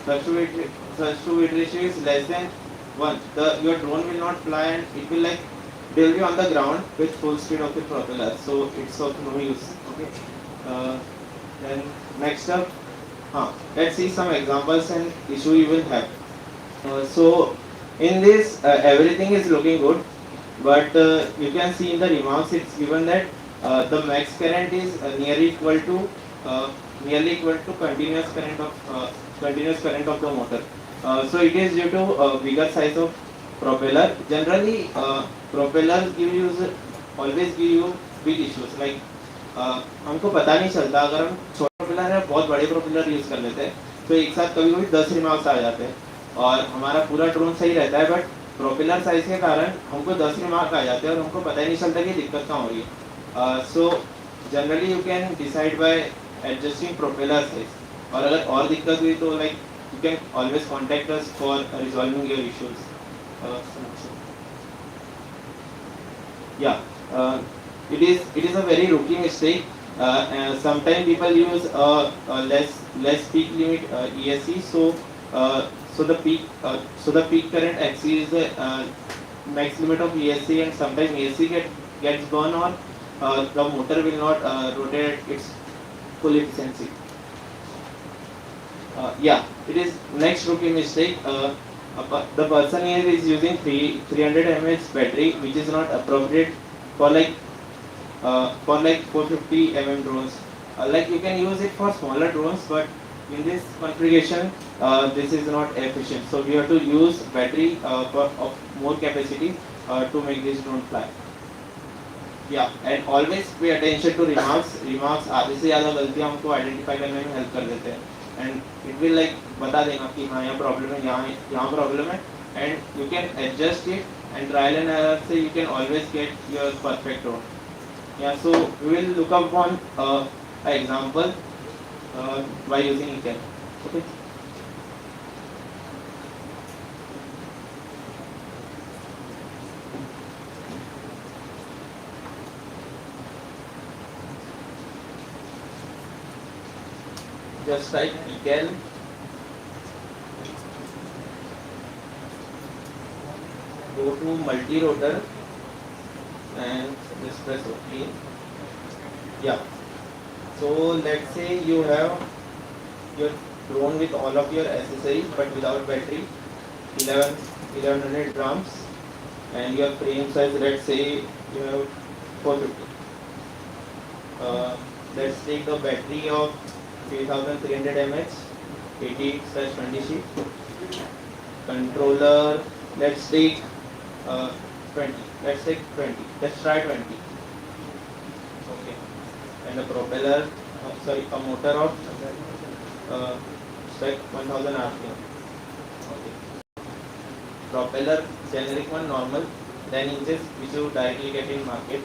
thrust to weight ratio is less than 1, your drone will not fly, and it will be on the ground with full speed of the propeller. So it's of no use. Okay. Then next up, let's see some examples and issue you will have. So in this everything is looking good, but you can see in the remarks it's given that the max current is nearly equal to continuous current of the motor. So it is due to bigger size of propeller. Generally, propellers always give you big issues. Like हमको पता नहीं चलता, अगर हम छोटे propeller है बहुत बड़े प्रोपेलर यूज कर लेते हैं तो एक साथ कभी कभी 10 रिमार्क्स आ जाते हैं और हमारा पूरा ड्रोन सही रहता है, बट प्रोपेलर साइज के कारण हमको 10 रिमार्क आ जाते हैं और हमको पता ही नहीं चलता कि दिक्कत कहाँ हो रही है. So generally you can decide bye adjusting propeller size, और अगर और दिक्कत हुई तो you can always contact us for resolving your issues. It is a very rookie mistake. Sometimes people use less peak limit ESC, so the peak current exceeds the max limit of ESC, and sometimes ESC gets burned, or the motor will not rotate at its full efficiency. It is next rookie mistake. The person here is using 300 mAh battery, which is not appropriate for 450 drones. You can use it for smaller drones, but in this configuration this is not efficient. So we have to use battery of more capacity to make this drone fly. And always pay attention to remarks आधे से ज़्यादा गलतियाँ हमको identify करने में help कर देते हैं, and it will बता देगा कि हाँ यहाँ प्रॉब्लम है, यहाँ प्रॉब्लम है, and you can adjust it, and trial and error से you can always get your perfect drone. So we will look up on an example by using eCalc. Okay. Just type eCalc. Go to multi-rotor and just press OK. So let's say you have your drone with all of your accessories but without battery, 1100 grams, and your frame size, let's say you have 450. Let's take the battery of 3300 mAh, 80/20 sheet. Controller, let's take 20. Let's take 20. Let's try 20. Okay. And a propeller, a motor of spec 1000 RPM. Okay. Propeller, generic one, normal, 10 inches, which you directly get in market.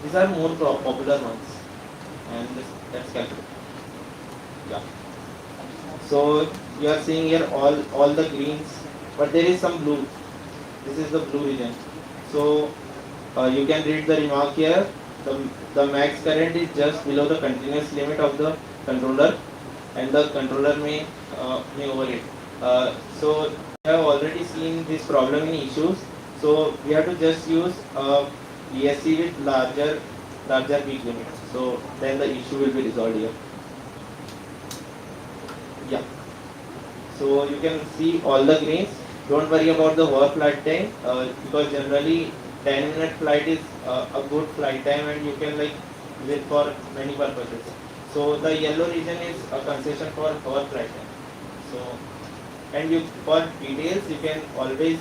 These are more popular ones, and let's calculate. So you are seeing here all the greens, but there is some blue. This is the blue region. So you can read the remark here. The max current is just below the continuous limit of the controller, and the controller may overheat. So we have already seen this problem in issues. So we have to just use ESC with larger peak limit. So then the issue will be resolved here. Yeah. So you can see all the greens. Don't worry about the work flight time because generally 10-minute flight is a good flight time and you can like use it for many purposes. So the yellow region is a concession for work flight time. So and you for details you can always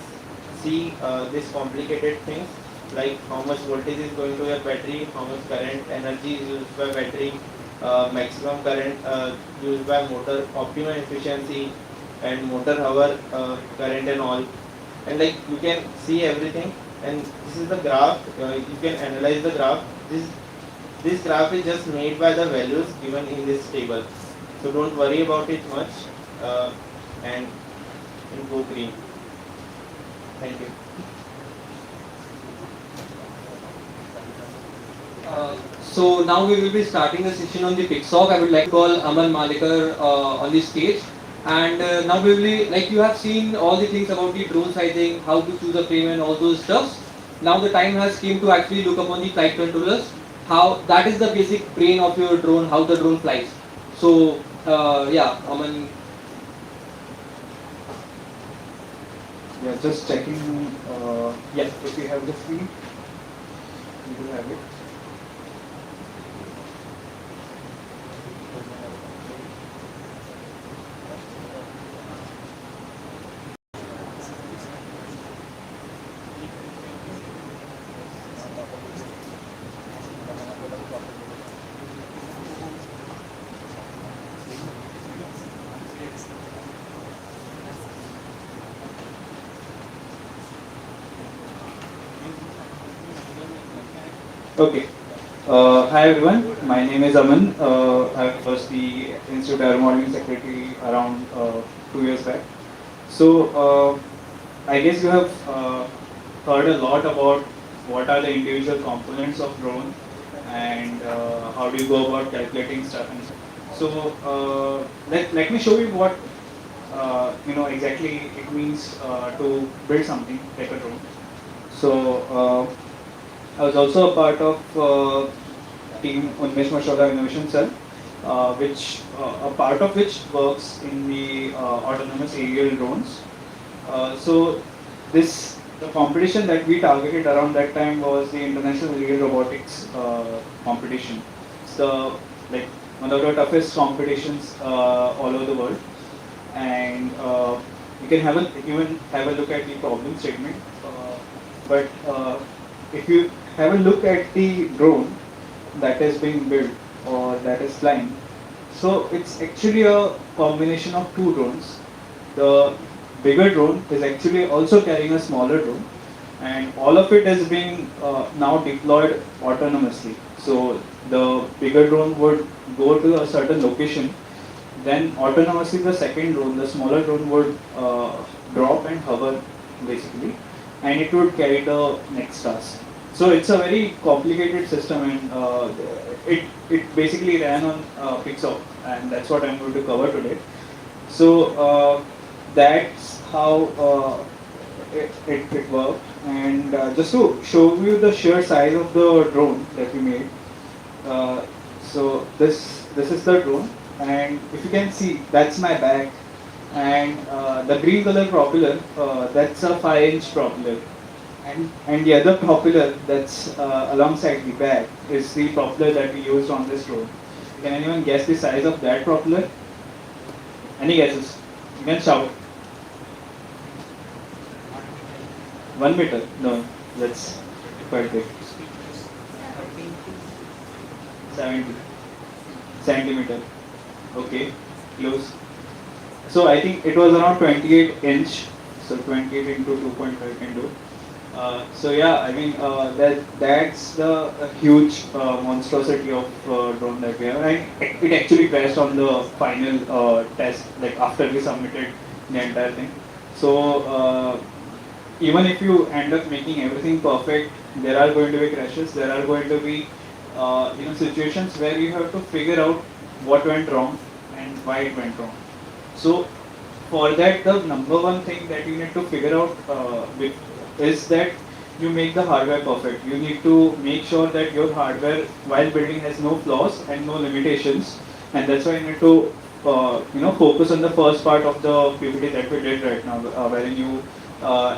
see these complicated things like how much voltage is going to your battery, how much current energy is used by battery, maximum current used by motor, optimum efficiency and motor hour current and all, and like you can see everything. And this is the graph. You can analyze the graph. This graph is just made by the values given in this table, so don't worry about it much. And go green. Thank you. So now we will be starting the session on the Pixhawk. I would like to call Aman Malikar on the stage. And now we will be, like you have seen all the things about the drone sizing, how to choose a frame and all those stuffs. Now the time has came to actually look upon the flight controllers. How that is the basic brain of your drone, how the drone flies. So yeah, Aman. Yeah, just checking. Yeah, if you have the screen, you do have it. Okay. Hi everyone. My name is Aman. I was the Institute Aeromodelling Secretary around 2 years back. So I guess you have heard a lot about what are the individual components of drone and how do you go about calculating stuff. And so let me show you what exactly it means to build something like a drone. So I was also a part of team Unmesh Mashallah Innovation Cell, which a part of which works in the autonomous aerial drones. So the competition that we targeted around that time was the International Aerial Robotics competition. It's like one of the toughest competitions all over the world, and you can even have a look at the problem statement. But if you have a look at the drone that is being built or that is flying, so it's actually a combination of two drones. The bigger drone is actually also carrying a smaller drone, and all of it is being now deployed autonomously. So the bigger drone would go to a certain location, then autonomously the second drone, the smaller drone, would drop and hover basically, and it would carry the next task. So it's a very complicated system, and it basically ran on Pixhawk, and that's what I'm going to cover today. So that's how it worked, and just to show you the sheer size of the drone that we made. So this is the drone, and if you can see, that's my back, and the green color propeller, that's a 5-inch propeller. And the other propeller that's alongside the back is the propeller that we used on this drone. Can anyone guess the size of that propeller? Any guesses? You can shout. 1 meter? No, that's quite big. 70 centimeter. Okay, close. So I think it was around 28 inch. So 28 into 2.5 can do. So yeah, I mean that's the huge monstrosity of drone that we have, and it actually crashed on the final test, like after we submitted the entire thing. So even if you end up making everything perfect, there are going to be crashes. There are going to be situations where you have to figure out what went wrong and why it went wrong. So for that, the number one thing that you need to figure out is that you make the hardware perfect. You need to make sure that your hardware while building has no flaws and no limitations, and that's why you need to focus on the first part of the PPT that we did right now, wherein you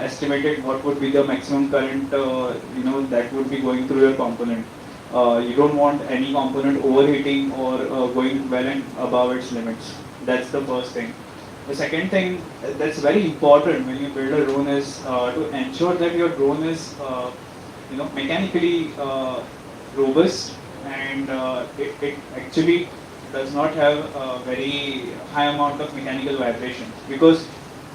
estimated what would be the maximum current that would be going through your component. You don't want any component overheating or going well and above its limits. That's the first thing. The second thing that's very important when you build a drone is to ensure that your drone is mechanically robust, and it actually does not have a very high amount of mechanical vibration, because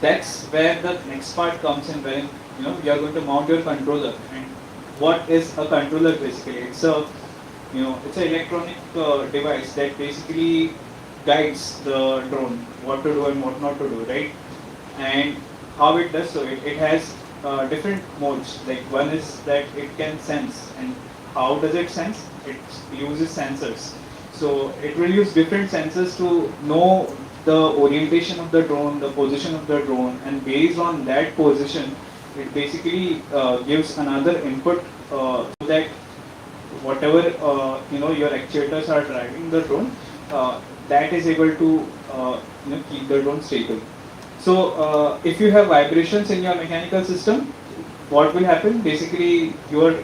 that's where the next part comes in, wherein you are going to mount your controller. And what is a controller basically? It's an electronic device that basically guides the drone what to do and what not to do, right? And how it does so, it has different modes. Like one is that it can sense, and how does it sense? It uses sensors. So it will use different sensors to know the orientation of the drone, the position of the drone, and based on that position, it basically gives another input so that whatever your actuators are driving the drone, that is able to keep the drone stable. So if you have vibrations in your mechanical system, what will happen? Basically, your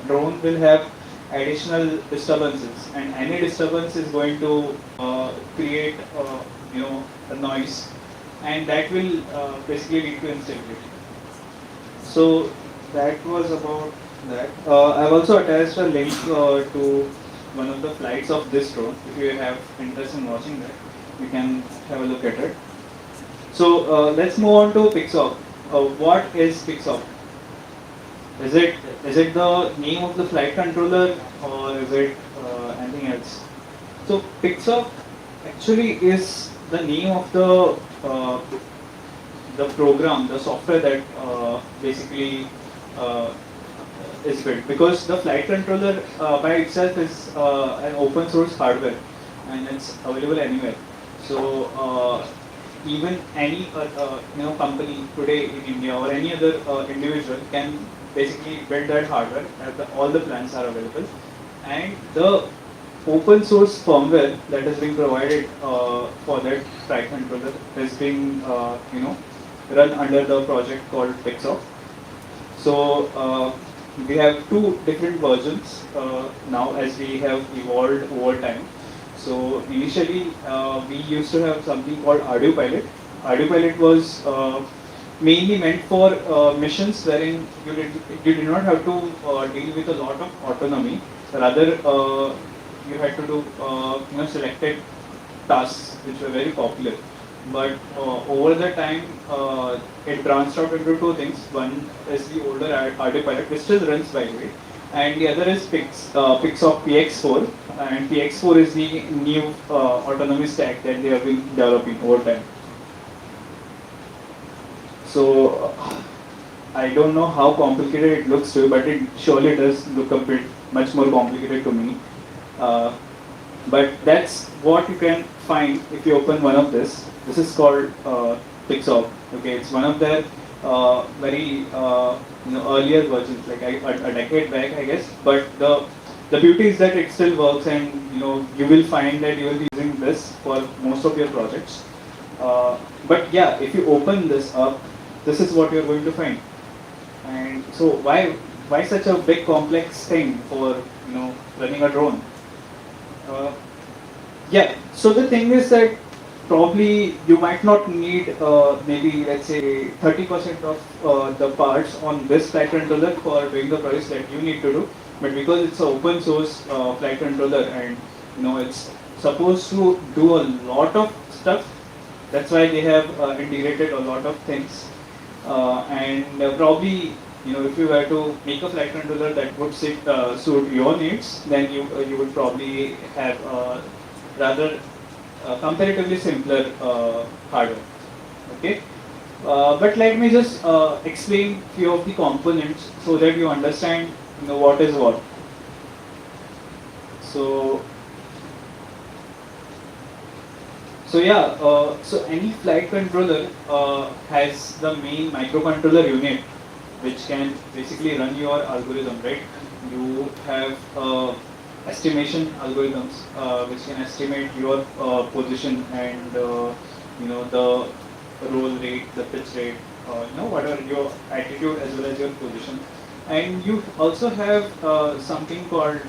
drone will have additional disturbances, and any disturbance is going to create a noise, and that will basically lead to instability. So that was about that. I've also attached a link to one of the flights of this drone. If you have interest in watching that, you can have a look at it. So let's move on to Pixhawk. What is Pixhawk? Is it the name of the flight controller, or is it anything else? So Pixhawk actually is the name of the program, the software that basically is built, because the flight controller by itself is an open source hardware, and it's available anywhere. So even any company today in India or any other individual can basically build that hardware. All the plans are available, and the open source firmware that is being provided for that flight controller is being run under the project called Pixhawk. So we have two different versions now, as we have evolved over time. So initially we used to have something called Aeropilot. Aeropilot was mainly meant for missions wherein you did not have to deal with a lot of autonomy. Rather, you had to do selected tasks which were very popular. But over the time, it branched out into two things. One is the older Aeropilot, which still runs by the way, and the other is Pixhawk PX4, and PX4 is the new autonomy stack that they have been developing over time. So I don't know how complicated it looks to you, but it surely does look a bit much more complicated to me. But that's what you can find if you open one of this. This is called Pixhawk. Okay, it's one of their very earlier versions, like a decade back, I guess. But the beauty is that it still works, and you will find that you will be using this for most of your projects. But yeah, if you open this up, this is what you're going to find. And so why such a big complex thing for running a drone? Yeah, so the thing is that probably you might not need maybe let's say 30% of the parts on this flight controller for doing the projects that you need to do, but because it's an open source flight controller, and it's supposed to do a lot of stuff, that's why they have integrated a lot of things, and probably if you were to make a flight controller that would suit your needs, then you would probably have rather comparatively simpler hardware. Okay, but let me just explain few of the components so that you understand what is what. So So yeah, so any flight controller has the main microcontroller unit, which can basically run your algorithm, right? You have estimation algorithms which can estimate your position and the roll rate, the pitch rate, whatever your attitude as well as your position. And you also have something called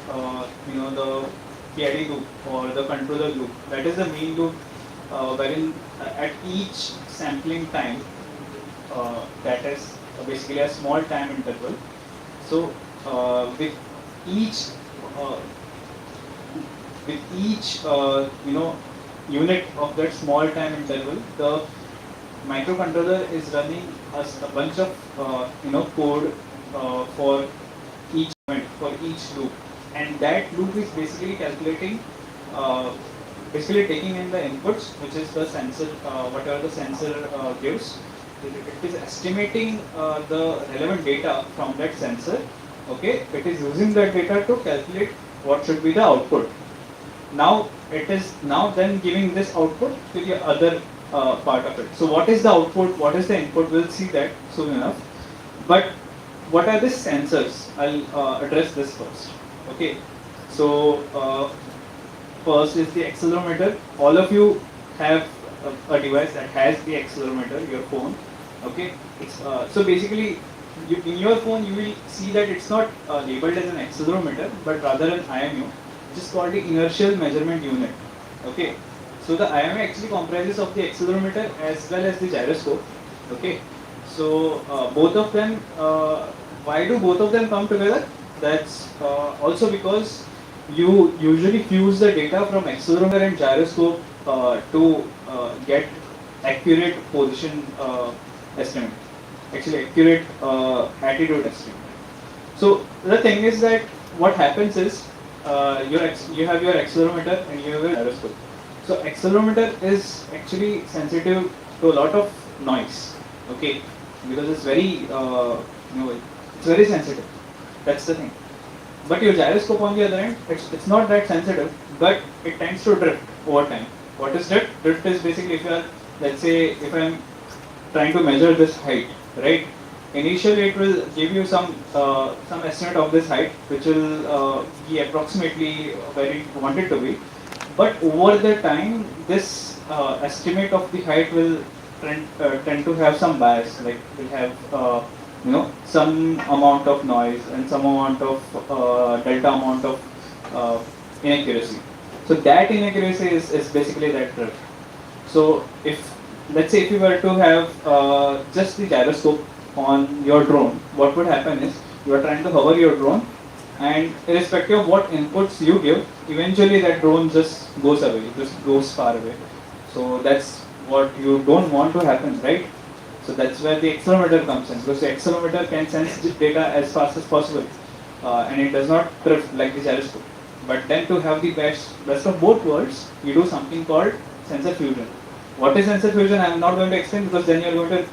the PID loop or the controller loop. That is the main loop wherein at each sampling time, that is basically a small time interval. So with each uh, unit of that small time interval, the microcontroller is running a bunch of code for each moment, for each loop, and that loop is basically calculating, basically taking in the inputs, which is the sensor, whatever the sensor gives. It is estimating the relevant data from that sensor. Okay, it is using that data to calculate what should be the output. Now it is now then giving this output to the other part of it. So what is the output? What is the input? We'll see that soon enough. But what are the sensors? I'll address this first. Okay. So first is the accelerometer. All of you have a device that has the accelerometer, your phone. Okay. It's, so basically, in your phone you will see that it's not labeled as an accelerometer, but rather an IMU, which is called the inertial measurement unit. Okay. So the IMU actually comprises of the accelerometer as well as the gyroscope. Okay. So both of them, why do both of them come together? That's also because you usually fuse the data from accelerometer and gyroscope to get accurate position estimate, actually accurate attitude estimate. So the thing is that what happens is you have your accelerometer and you have your gyroscope. So accelerometer is actually sensitive to a lot of noise, okay, because it's very it's very sensitive. That's the thing. But your gyroscope on the other end, it's not that sensitive, but it tends to drift over time. What is drift? Drift is basically if you are, let's say, if I'm trying to measure this height, right? Initially, it will give you some estimate of this height, which will be approximately where you want it to be. But over the time, this estimate of the height will tend to have some bias, like will have some amount of noise and some amount of delta amount of inaccuracy. So that inaccuracy is basically that drift. So if let's say if you were to have just the gyroscope on your drone, what would happen is you are trying to hover your drone, and irrespective of what inputs you give, eventually that drone just goes away, just goes far away. So that's what you don't want to happen, right? So that's where the accelerometer comes in, because the accelerometer can sense the data as fast as possible, and it does not drift like the gyroscope. But then to have the best of both worlds, you do something called sensor fusion. What is sensor fusion? I am not going to explain, because then you are going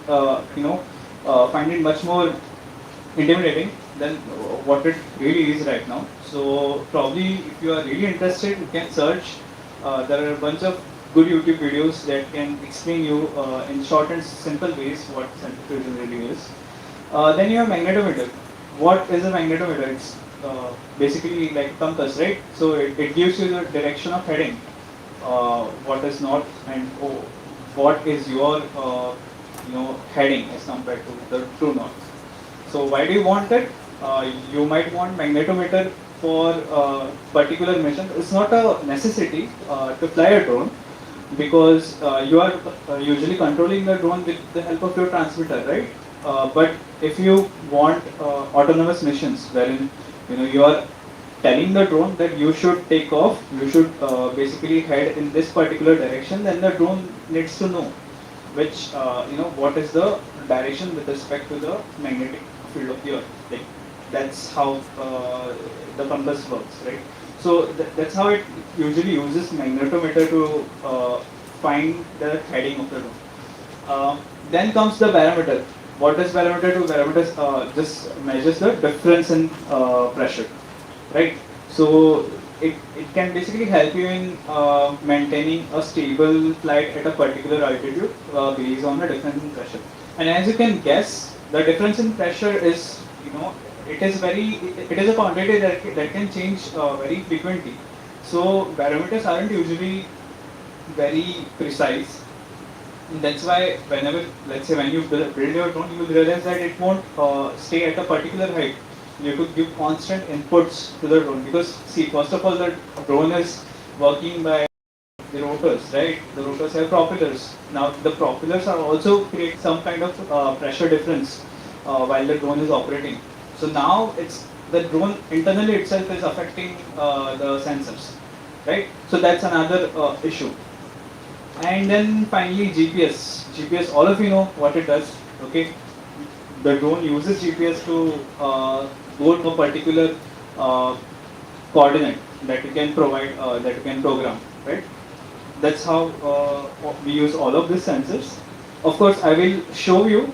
to find it much more intimidating than what it really is right now. So probably if you are really interested, you can search. There are a bunch of good YouTube videos that can explain you in short and simple ways what sensor fusion really is. Then you have magnetometer. What is a magnetometer? It's basically like a compass, right? So it gives you the direction of heading. What is north and what is your heading as compared to the true north. So why do you want it? You might want magnetometer for particular mission. It's not a necessity to fly a drone, because you are usually controlling the drone with the help of your transmitter, right? But if you want autonomous missions, wherein you are telling the drone that you should take off, you should basically head in this particular direction, then the drone needs to know which what is the direction with respect to the magnetic field of the earth. Like that's how the compass works, right? So that's how it usually uses magnetometer to find the heading of the drone. Then comes the barometer. What does barometer do? Barometer just measures the difference in pressure, right? So it can basically help you in maintaining a stable flight at a particular altitude based on the difference in pressure. And as you can guess, the difference in pressure is, it is a quantity that can change very frequently. So barometers aren't usually very precise. And that's why whenever, let's say when you build your drone, you will realize that it won't stay at a particular height. You have to give constant inputs to the drone, because see, first of all, the drone is working by the rotors, right? The rotors have propellers. Now the propellers are also create some kind of pressure difference while the drone is operating. So now it's the drone internally itself is affecting the sensors, right? So that's another issue. And then finally GPS. GPS, all of you know what it does, okay? The drone uses GPS to go to a particular coordinate that you can provide, that you can program, right? That's how we use all of these sensors. Of course, I will show you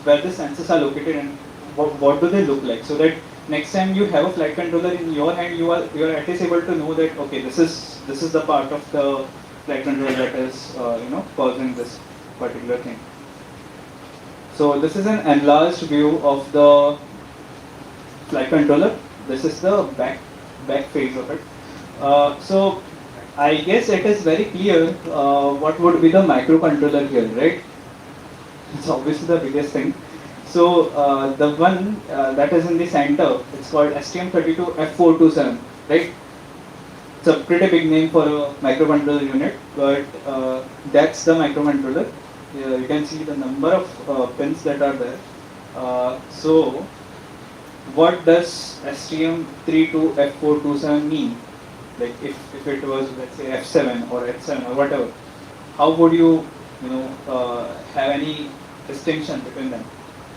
where the sensors are located and what do they look like, so that next time you have a flight controller in your hand, you are at least able to know that, okay, this is the part of the flight controller that is causing this particular thing. So this is an enlarged view of the flight controller. This is the back phase of it. So I guess it is very clear what would be the microcontroller here, right? It's obviously the biggest thing. So the one that is in the center, it's called STM32F427, right? It's a pretty big name for a microcontroller unit, but that's the microcontroller. You can see the number of pins that are there. So what does STM32F427 mean? Like if it was, let's say, F7 or H7 or whatever, how would you have any distinction between them?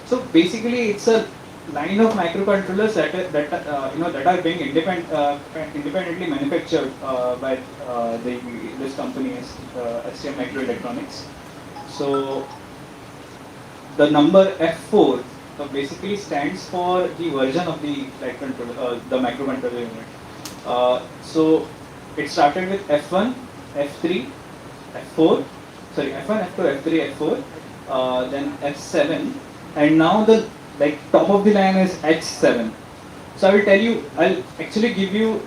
So basically, it's a line of microcontrollers that are being independently manufactured by this company, STM Microelectronics. So the number F4 basically stands for the version of the flight controller, the microcontroller unit. So it started with F1, F3, F4, sorry, F1, F2, F3, F4, then F7, and now the top of the line is H7. So I will tell you, I'll actually give you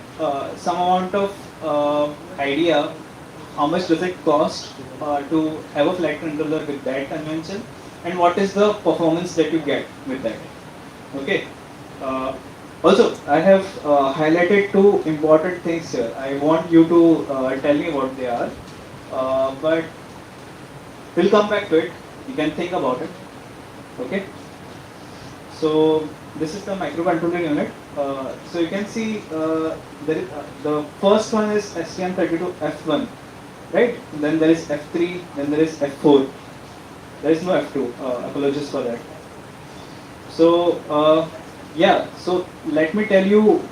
some amount of idea how much does it cost to have a flight controller with that convention, and what is the performance that you get with that. Okay. Also, I have highlighted two important things here. I want you to tell me what they are, but we'll come back to it. You can think about it. Okay. So this is the microcontroller unit. So you can see the first one is STM32F1, right? Then there is F3, then there is F4. There is no F2. Apologies for that. So yeah, so let me tell you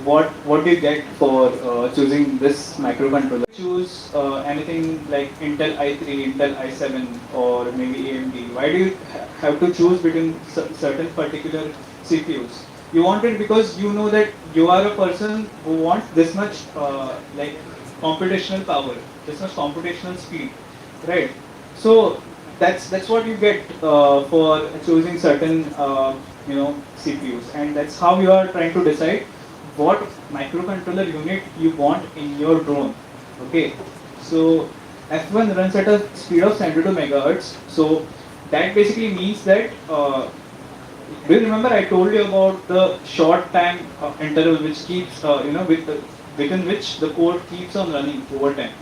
what do you get for choosing this microcontroller. Choose anything like Intel i3, Intel i7, or maybe AMD. Why do you have to choose between certain particular CPUs? You want it because you know that you are a person who wants this much computational power, this much computational speed, right? So that's what you get for choosing certain CPUs, and that's how you are trying to decide what microcontroller unit you want in your drone. Okay, so F1 runs at a speed of 72 megahertz. So that basically means that do you remember I told you about the short time interval which keeps within which the code keeps on running over time,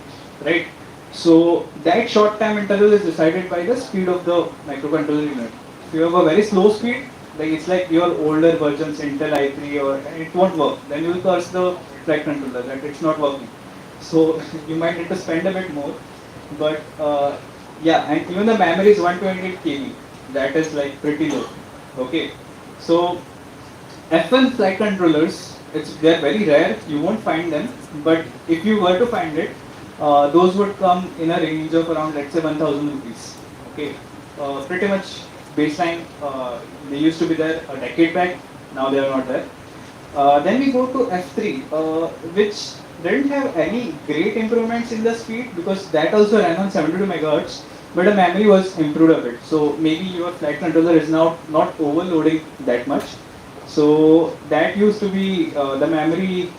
right? So that short time interval is decided by the speed of the microcontroller unit. If you have a very slow speed, it's like your older versions, Intel i3, or it won't work. Then you will curse the flight controller that it's not working. So you might need to spend a bit more. But yeah, and even the memory is 128 KB. That is pretty low. Okay. So F1 flight controllers, they're very rare. You won't find them. But if you were to find it, those would come in a range of around, let's say, 1,000 rupees. Okay. Pretty much baseline, they used to be there a decade back, now they are not there. Then we go to F3, which didn't have any great improvements in the speed because that also ran on 72 megahertz, but the memory was improved a bit. So maybe your flight controller is now not overloading that much. So that used to be the memory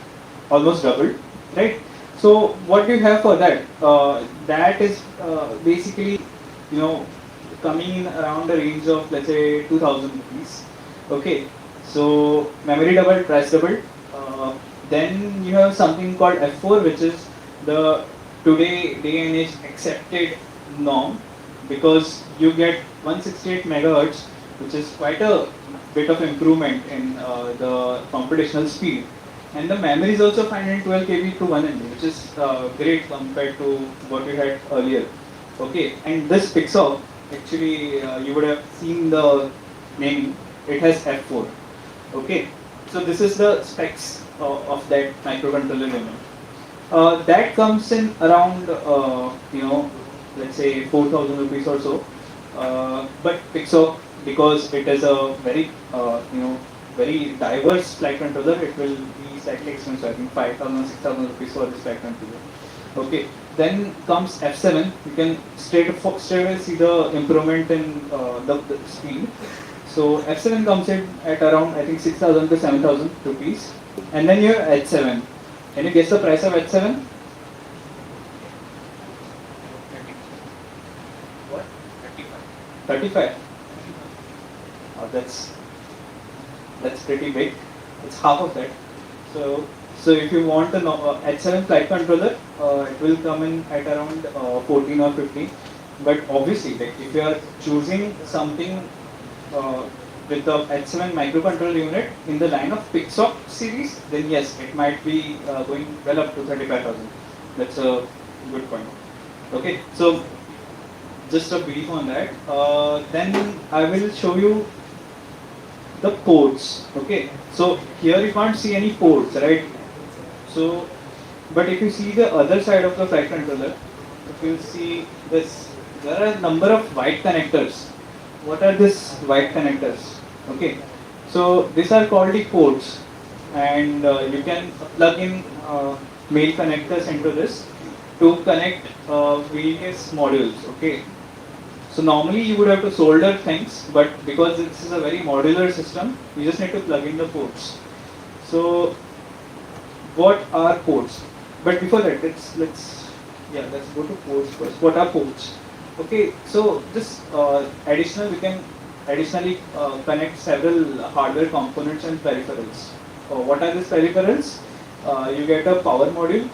almost doubled, right? So what do you have for that? That is basically, you know, coming in around the range of, let's say, 2000 rupees. Okay, so memory doubled, price doubled. Then you have something called F4, which is the today day and age accepted norm, because you get 168 megahertz, which is quite a bit of improvement in the computational speed. And the memory is also 512 KB to 1 MB, which is great compared to what we had earlier. Okay, and this Pixhawk, actually you would have seen the naming, it has F4. Okay, so this is the specs of that microcontroller unit. That comes in around, let's say 4,000 rupees or so. But Pixhawk, because it is a very, very diverse flight controller, it will be slightly expensive. I think 5,000, 6,000 rupees for this flight controller. Okay. Then comes F7. You can straight away see the improvement in the speed. So F7 comes in at around, I think, 6,000 to 7,000 rupees. And then you have H7. Can you guess the price of H7? What? 35. Oh, that's pretty big. It's half of that. So if you want an H7 flight controller, it will come in at around 14 or 15. But obviously, like if you are choosing something with the H7 microcontroller unit in the line of Pixhawk series, then yes, it might be going well up to 35,000. That's a good point. Okay, so just a brief on that. Then I will show you the ports. Okay, so here you can't see any ports, right? So, but if you see the other side of the flight controller, if you see this, there are a number of white connectors. What are these white connectors? Okay, so these are called the ports, and you can plug in male connectors into this to connect various modules. Okay, so normally you would have to solder things, but because this is a very modular system, you just need to plug in the ports. So what are ports? But before that, let's go to ports first. What are ports? Okay, so this we can additionally connect several hardware components and peripherals. What are these peripherals? You get a power module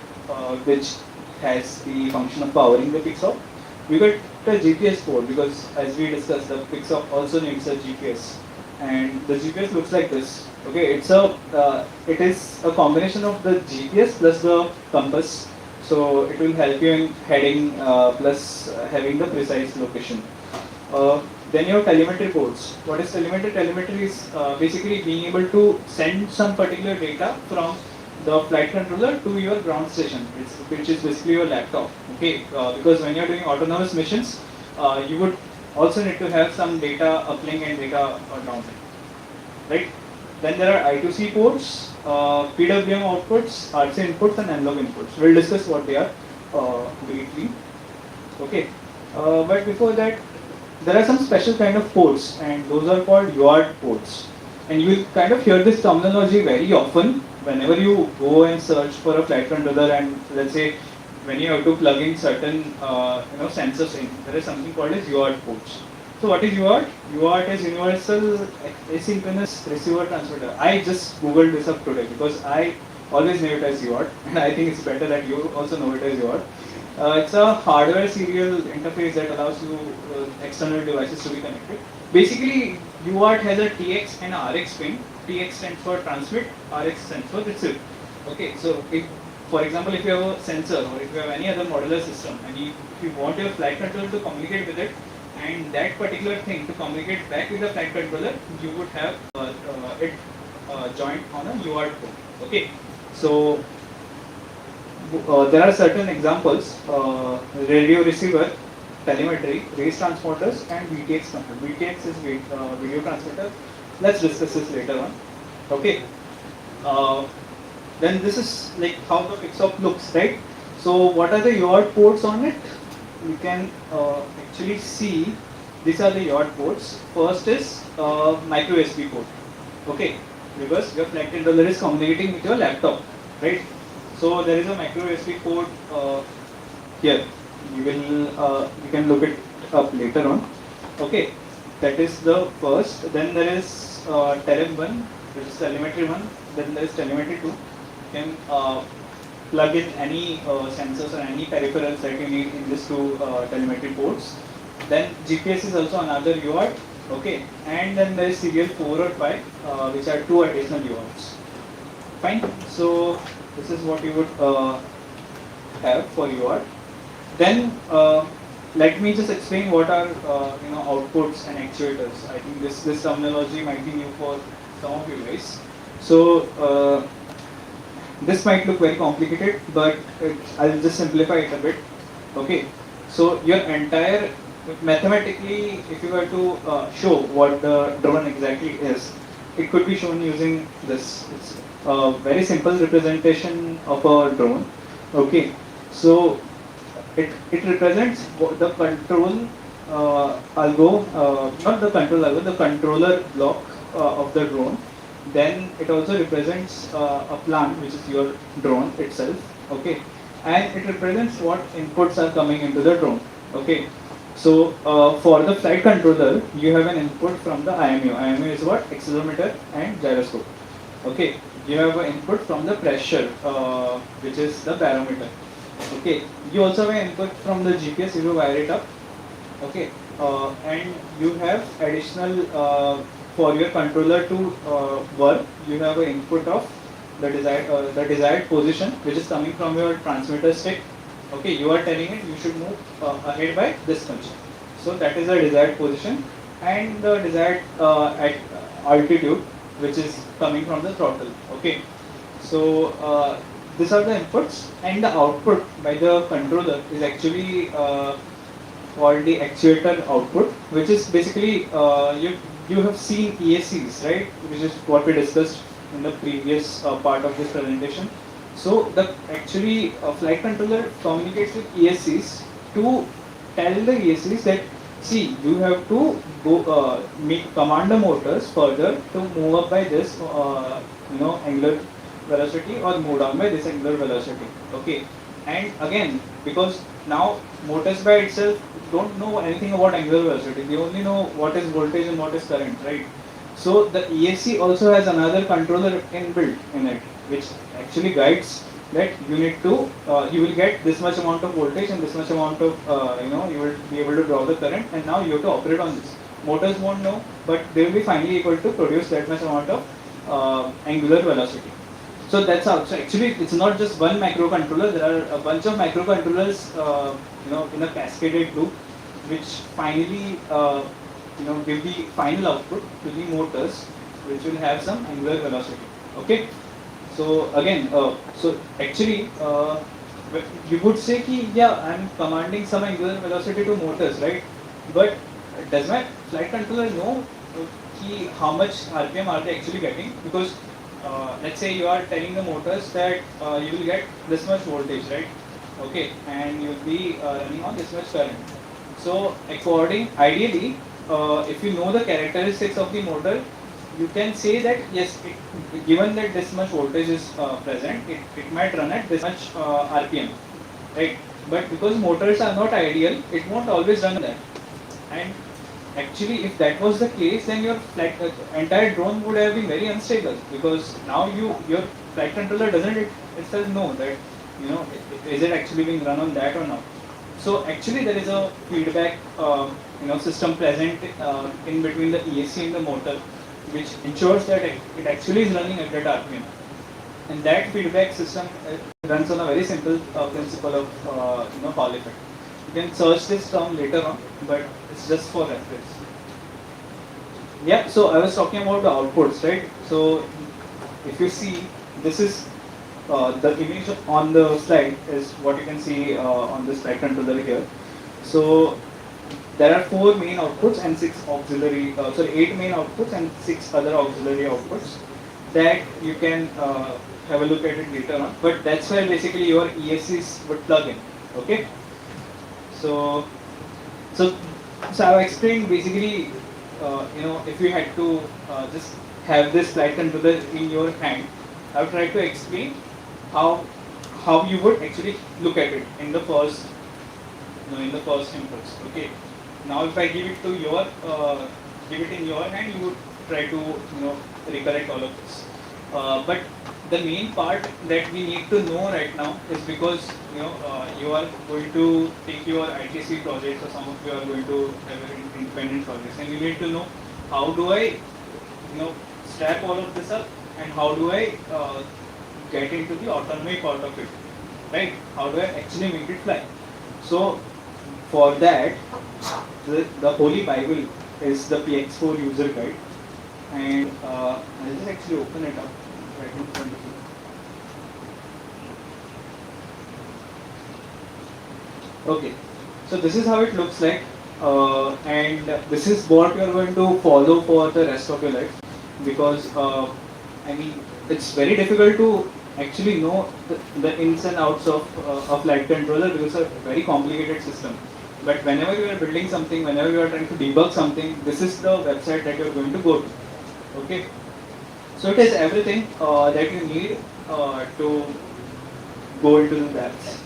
which has the function of powering the Pixhawk. You get a GPS port because, as we discussed, the Pixhawk also needs a GPS, and the GPS looks like this. Okay, it is a combination of the GPS plus the compass, so it will help you in heading plus having the precise location. Then you have telemetry ports. What is telemetry? Telemetry is basically being able to send some particular data from the flight controller to your ground station, which is basically your laptop. Okay, because when you're doing autonomous missions, you would also need to have some data uplink and data downlink, right? Then there are I2C ports, PWM outputs, RC inputs, and analog inputs. We'll discuss what they are briefly. Okay, but before that, there are some special kind of ports, and those are called UART ports. And you will kind of hear this terminology very often whenever you go and search for a flight controller, and let's say when you have to plug in certain sensors in, there is something called as UART ports. So what is UART? UART is Universal Asynchronous Receiver Transmitter. I just googled this up today because I always knew it as UART, and I think it's better that you also know it as UART. It's a hardware serial interface that allows you external devices to be connected. Basically, UART has a TX and a RX pin. TX stands for transmit, RX stands for receive. Okay, so if, for example, if you have a sensor or if you have any other modular system and if you want your flight controller to communicate with it, and that particular thing to communicate back with the flight controller, you would have it joined on a UART port. Okay, so there are certain examples: radio receiver, telemetry, race transporters, and VTX control. VTX is video transmitter. Let's discuss this later on. Okay. then this is like how the Pixhawk looks, right? So what are the UART ports on it? You can actually see these are the UART ports. First is micro USB port, okay, because your flight controller is communicating with your laptop, right? So there is a micro USB port here. You can look it up later on. Okay, that is the first. Then there is Telem 1, which is telemetry 1. Then there is telemetry 2. You can plug in any sensors or any peripherals that you need in these two telemetry ports. Then GPS is also another UART. Okay, and then there is serial 4 or 5, which are 2 additional UARTs. Fine. So this is what you would have for UART. Then let me just explain what are outputs and actuators. I think this terminology might be new for some of you guys. So this might look very complicated, but I'll just simplify it a bit. Okay, so your entire mathematically, if you were to show what the drone exactly is, it could be shown using this. It's a very simple representation of a drone. Okay, so it represents the control algo, not the control algo, the controller block of the drone. Then it also represents a plan, which is your drone itself. Okay, and it represents what inputs are coming into the drone. Okay, so for the flight controller, you have an input from the IMU. IMU is what? Accelerometer and gyroscope. Okay, you have an input from the pressure, which is the barometer. Okay, you also have an input from the GPS if you wire it up. Okay, and you have additional for your controller to work. You have an input of the desired position, which is coming from your transmitter stick. Okay, you are telling it you should move ahead by this much. So that is the desired position, and the desired at altitude, which is coming from the throttle. Okay, so these are the inputs, and the output by the controller is actually called the actuator output, which is basically you have seen ESCs, right? Which is what we discussed in the previous part of this presentation. So the actually flight controller communicates with ESCs to tell the ESCs that see, you have to go command the motors further to move up by this angular velocity or move down by this angular velocity. Okay, and again, because now motors by itself don't know anything about angular velocity, they only know what is voltage and what is current, right? So the ESC also has another controller inbuilt in it, which actually guides that you need to you will get this much amount of voltage and this much amount of you will be able to draw the current, and now you have to operate on this. Motors won't know, but they will be finally able to produce that much amount of angular velocity. So that's how. So actually, it's not just one microcontroller. There are a bunch of microcontrollers, in a cascaded loop, which finally, give the final output to the motors, which will have some angular velocity. Okay. So again, so actually, you would say कि yeah, I'm commanding some angular velocity to motors, right? But does my flight controller know कि how much RPM are they actually getting? Because let's say you are telling the motors that you will get this much voltage, right? Okay, and you will be running on this much current. So ideally, if you know the characteristics of the motor, you can say that yes, given that this much voltage is present, it might run at this much RPM, right? But because motors are not ideal, it won't always run that. And actually, if that was the case, then your entire drone would have been very unstable, because now your flight controller doesn't itself know that is it actually being run on that or not. So actually, there is a feedback system present in between the ESC and the motor, which ensures that it actually is running at that RPM. And that feedback system runs on a very simple principle of Hall effect. You can search this term later on, but it's just for reference. Yeah, so I was talking about the outputs, right? So if you see, this is the image on the slide is what you can see on this flight controller here. So there are 4 main outputs and 6 auxiliary, 8 main outputs and 6 other auxiliary outputs. that you can have a look at it later on. But that's where basically your ESCs would plug in. Okay. So so I've explained basically, if you had to just have this flight controller in your hand, I've tried to explain how you would actually look at it in the first, in the first impulse. Okay. Now if I give it to your, give it in your hand, you would try to, recollect all of this. But the main part that we need to know right now is because, you are going to take your ITC projects, or some of you are going to have an independent projects, and you need to know how do I, strap all of this up, and how do I get into the autonomy part of it, right? How do I actually make it fly? So for that, the Holy Bible is the PX4 user guide, and I'll just actually open it up right in front of you. Okay, so this is how it looks like, and this is what you are going to follow for the rest of your life, because it's very difficult to actually know the ins and outs of a flight controller, because it's a very complicated system. But whenever you are building something, whenever you are trying to debug something, this is the website that you are going to go to. Okay, so it is everything that you need to go into the labs.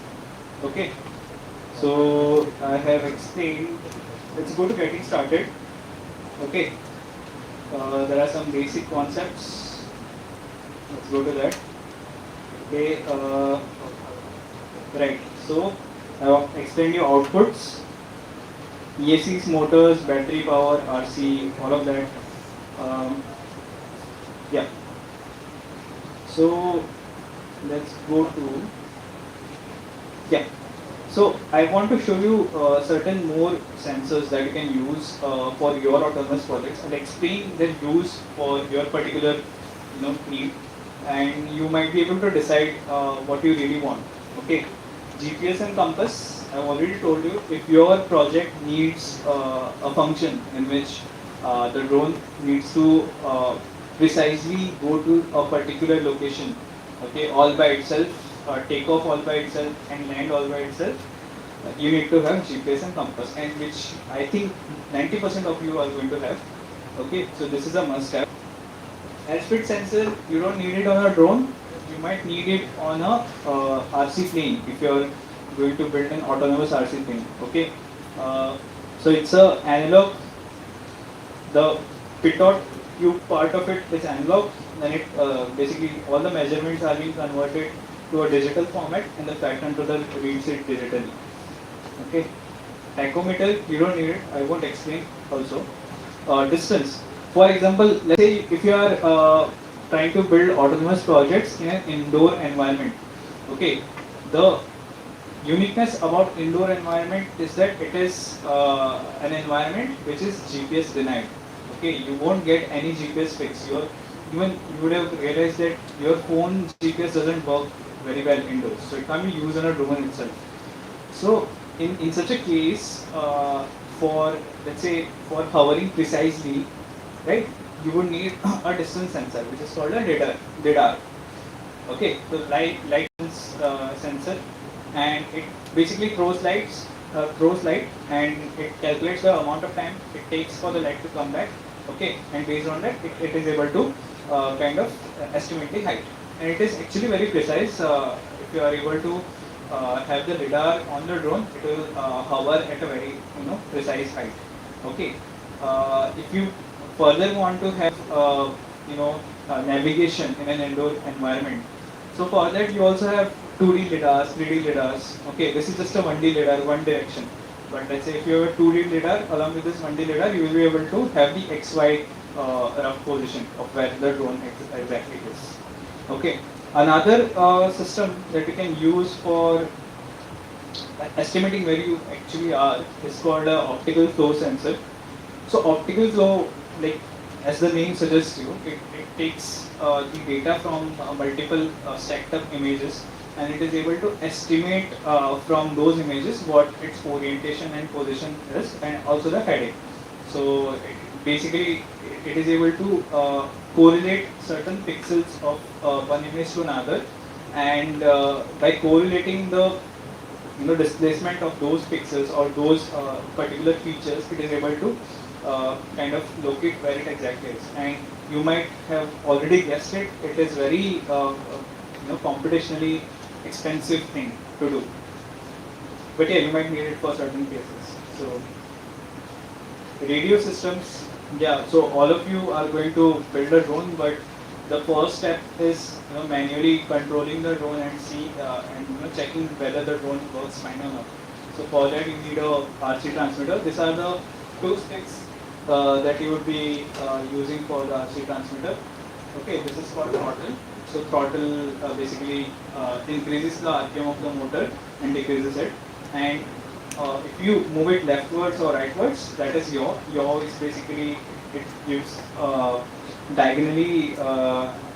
Okay, so I have explained. Let's go to getting started. Okay, there are some basic concepts. Let's go to that. Okay, right. So I have explained you outputs, ESCs, motors, battery power, RC, all of that. Yeah. So let's go to, yeah. So I want to show you certain more sensors that you can use for your autonomous projects, and explain their use for your particular need, and you might be able to decide what you really want. Okay. GPS and compass, I've already told you, if your project needs a function in which the drone needs to precisely go to a particular location, okay, all by itself, take off all by itself, and land all by itself, you need to have GPS and compass, and which I think 90% of you are going to have. Okay, so this is a must-have. Airspeed sensor, you don't need it on a drone. You might need it on a RC plane if you are going to build an autonomous RC plane. Okay, so it's a analog. The pitot tube part of it is analog. Then it basically all the measurements are being converted to a digital format, and the flight controller reads it digitally. Okay, tachometer, you don't need it. I won't explain also. Distance. For example, let's say if you are trying to build autonomous projects in an indoor environment. Okay, the uniqueness about indoor environment is that it is an environment which is GPS denied. Okay, you won't get any GPS fix. Even you would have realized that your phone GPS doesn't work very well indoors, so it can't be used on a drone itself. So in such a case, for let's say for hovering precisely, right, you would need a distance sensor, which is called a lidar. Okay, so light sensor, and it basically throws light, and it calculates the amount of time it takes for the light to come back. Okay, and based on that, it is able to kind of estimate the height, and it is actually very precise. If you are able to have the lidar on the drone, it will hover at a very precise height. Okay, if you further want to have navigation in an indoor environment, so for that you also have 2D lidars, 3D lidars. Okay, this is just a 1D lidar, one direction. But let's say if you have a 2D lidar along with this 1D lidar, you will be able to have the XY rough position of where the drone exactly is. Okay, another system that you can use for estimating where you actually are is called an optical flow sensor. So optical flow, like as the name suggests you, it takes the data from multiple stacked up images, and it is able to estimate from those images what its orientation and position is, and also the heading. So basically it is able to correlate certain pixels of one image to another, and by correlating the displacement of those pixels or those particular features, it is able to kind of locate where it exactly is. And you might have already guessed it. It is very computationally expensive thing to do. But yeah, you might need it for certain cases. So radio systems, yeah. So all of you are going to build a drone, but the first step is manually controlling the drone and see and checking whether the drone works fine or not. So for that you need a RC transmitter. These are the two sticks that you would be using for the RC transmitter. Okay, this is called throttle. So throttle basically increases the RPM of the motor and decreases it. And if you move it leftwards or rightwards, that is yaw. Yaw is basically, it gives diagonally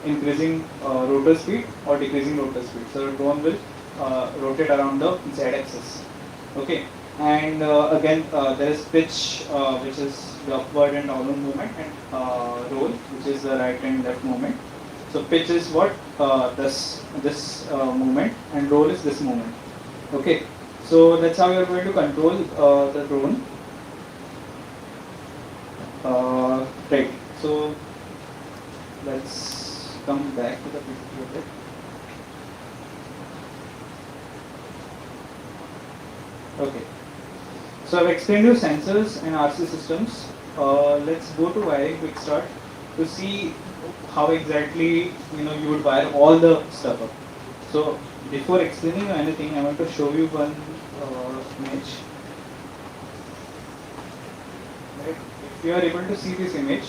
increasing rotor speed or decreasing rotor speed. So the drone will rotate around the z-axis. Okay, and again there is pitch, which is the upward and downward movement, and roll, which is the right and left movement. So pitch is what this movement, and roll is this movement. Okay, so that's how you are going to control the drone. Right. So let's come back to the picture a bit. Okay. So I've explained you sensors and RC systems. Let's go to wiring quick start to see how exactly you would wire all the stuff up. So before explaining anything, I want to show you one image. Right. If you are able to see this image,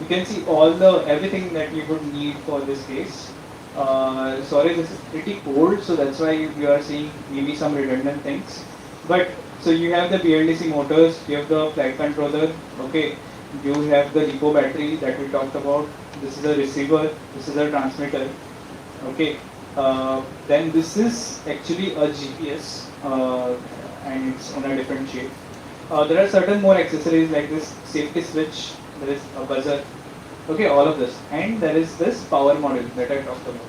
you can see everything that you would need for this case. Sorry, this is pretty old, so that's why you are seeing maybe some redundant things. But so you have the BLDC motors, you have the flight controller, okay. You have the repo battery that we talked about. This is a receiver. This is a transmitter, okay. Then this is actually a GPS, and it's on a different shape. There are certain more accessories like this safety switch. There is a buzzer, okay, all of this, and there is this power module that I talked about.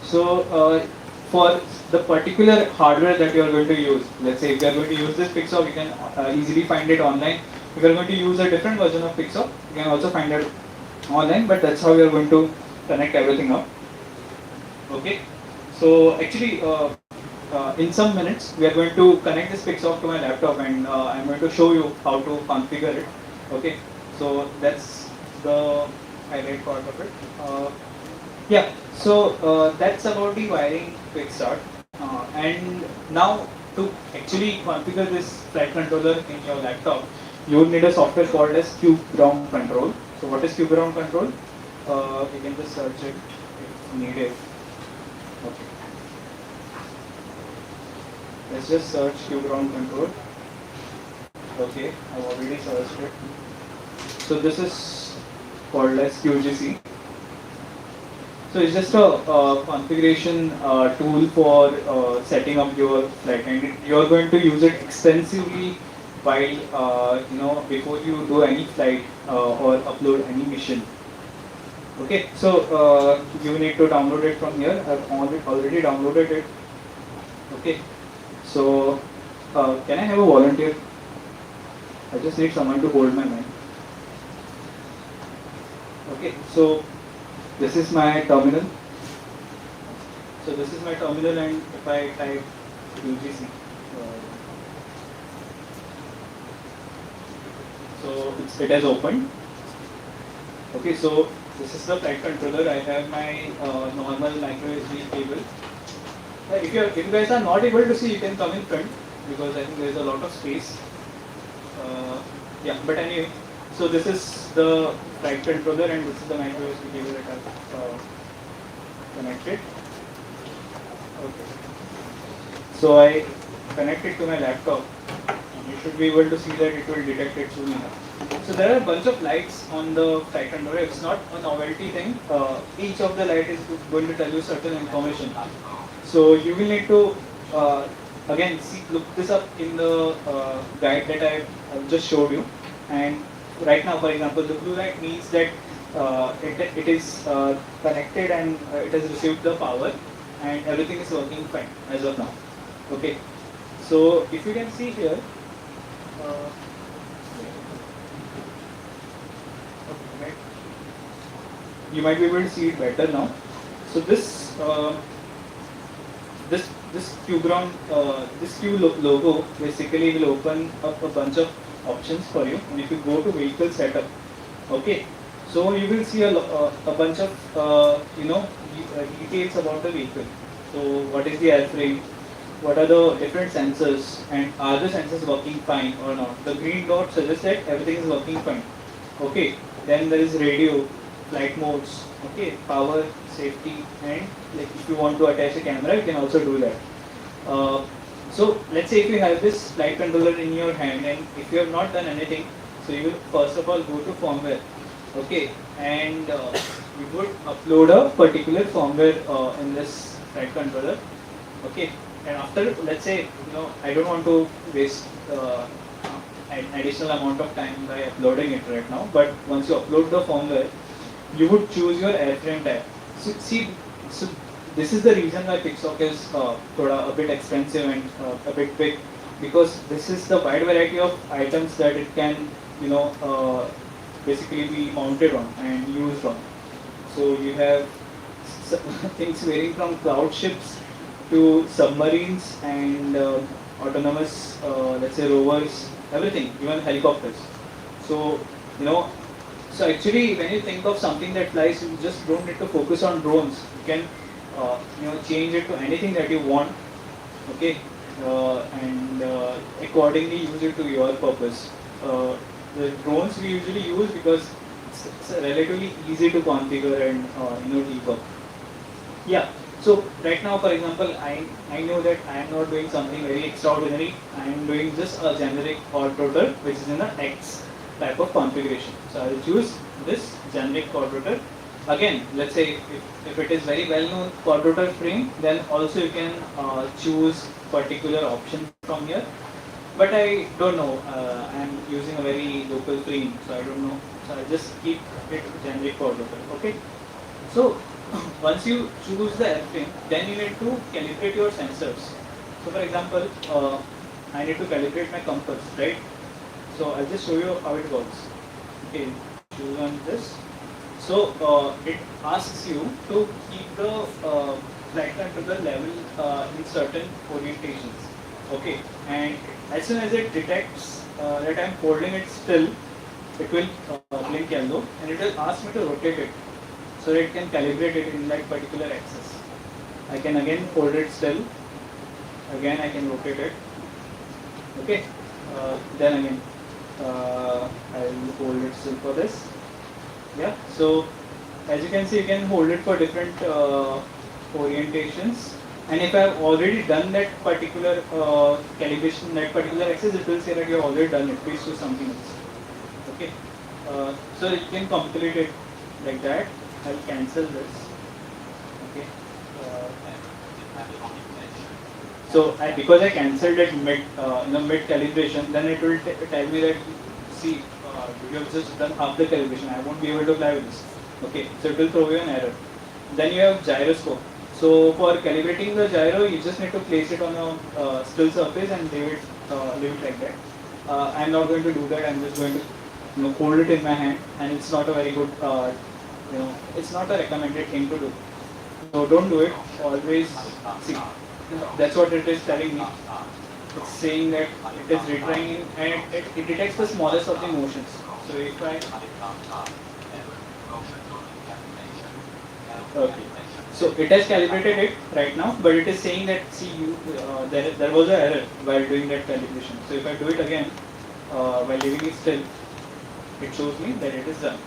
So for the particular hardware that you are going to use, let's say if you are going to use this Pixhawk, you can easily find it online. If you are going to use a different version of Pixhawk, you can also find it online, but that's how we are going to connect everything up. Okay, so actually in some minutes we are going to connect this Pixhawk to my laptop, and I'm going to show you how to configure it. Okay, so that's the highlight part of it. Yeah, so that's about the wiring quick start. And now to actually configure this flight controller in your laptop, you will need a software called as Cube Ground Control. So what is Cube Ground Control? You can just search it if needed. Okay. Let's just search Cube Ground Control. Okay, I've already searched it. So this is called as QGC. So it's just a configuration tool for setting up your flight, and you are going to use it extensively while before you do any flight or upload any mission. Okay, so you need to download it from here. I've already downloaded it. Okay, so can I have a volunteer? I just need someone to hold my mic. Okay, so this is my terminal. So this is my terminal, and if I type UGC, so it has opened. Okay, so this is the flight controller. I have my normal micro USB cable. If you guys are not able to see, you can come in front because I think there is a lot of space. Yeah, but anyway, so this is the flight controller, and this is the micro USB cable that I've connected. Okay. So I connect it to my laptop. You should be able to see that it will detect it soon enough. So there are a bunch of lights on the flight controller. It's not a novelty thing. Each of the light is going to tell you certain information. So you will need to again look this up in the guide that I just showed you. And right now, for example, the blue light means that it is connected and it has received the power and everything is working fine as of now. Okay, so if you can see here, uh, okay, you might be able to see it better now. So this Q logo basically will open up a bunch of options for you. And if you go to vehicle setup, okay, so you will see a bunch of details about the vehicle. So what is the airframe? What are the different sensors, and are the sensors working fine or not? The green dot suggests that everything is working fine. Okay, then there is radio, flight modes, okay, power, safety, and like if you want to attach a camera, you can also do that. So let's say if you have this flight controller in your hand and if you have not done anything, so you will first of all go to firmware, okay, and you would upload a particular firmware in this flight controller, okay, and after, let's say, I don't want to waste an additional amount of time by uploading it right now, but once you upload the firmware, you would choose your airframe type. So see, so this is the reason why Pixhawk is a bit expensive and a bit big, because this is the wide variety of items that it can, basically be mounted on and used on. So you have things varying from cloud ships to submarines and autonomous, let's say, rovers, everything, even helicopters. So, so actually, when you think of something that flies, you just don't need to focus on drones. You can, change it to anything that you want, okay, and accordingly use it to your purpose. The drones we usually use because it's relatively easy to configure and debug. Yeah. So right now, for example, I know that I am not doing something very extraordinary. I am doing just a generic quad rotor, which is in a X type of configuration. So I will choose this generic quad rotor. Again, let's say if it is very well known quad rotor frame, then also you can choose particular option from here. But I don't know. I am using a very local frame, so I don't know. So I just keep it generic quad rotor. Okay. So once you choose the airframe, then you need to calibrate your sensors. So for example, I need to calibrate my compass, right? So I'll just show you how it works. Okay, choose on this. So it asks you to keep the flight controller level in certain orientations. Okay, and as soon as it detects that I'm holding it still, it will blink yellow and it will ask me to rotate it, so it can calibrate it in that particular axis. I can again hold it still, again I can rotate it, okay, then again I will hold it still for this, yeah. So as you can see, you can hold it for different orientations, and if I have already done that particular calibration, that particular axis, it will say that you have already done it, please choose something else, okay. So you can complete it like that. I'll cancel this. Okay. So because I cancelled it mid calibration, then it will tell me that, see, you have just done half the calibration. I won't be able to fly with this. Okay. So it will throw you an error. Then you have gyroscope. So for calibrating the gyro, you just need to place it on a still surface and leave it like that. I'm not going to do that. I'm just going to hold it in my hand, and it's not a very good it's not a recommended thing to do. So don't do it. Always see. That's what it is telling me. It's saying that it is retrying and it detects the smallest of the motions. So if I okay, so it has calibrated it right now, but it is saying that there was an error while doing that calibration. So if I do it again while leaving it still, it shows me that it is done.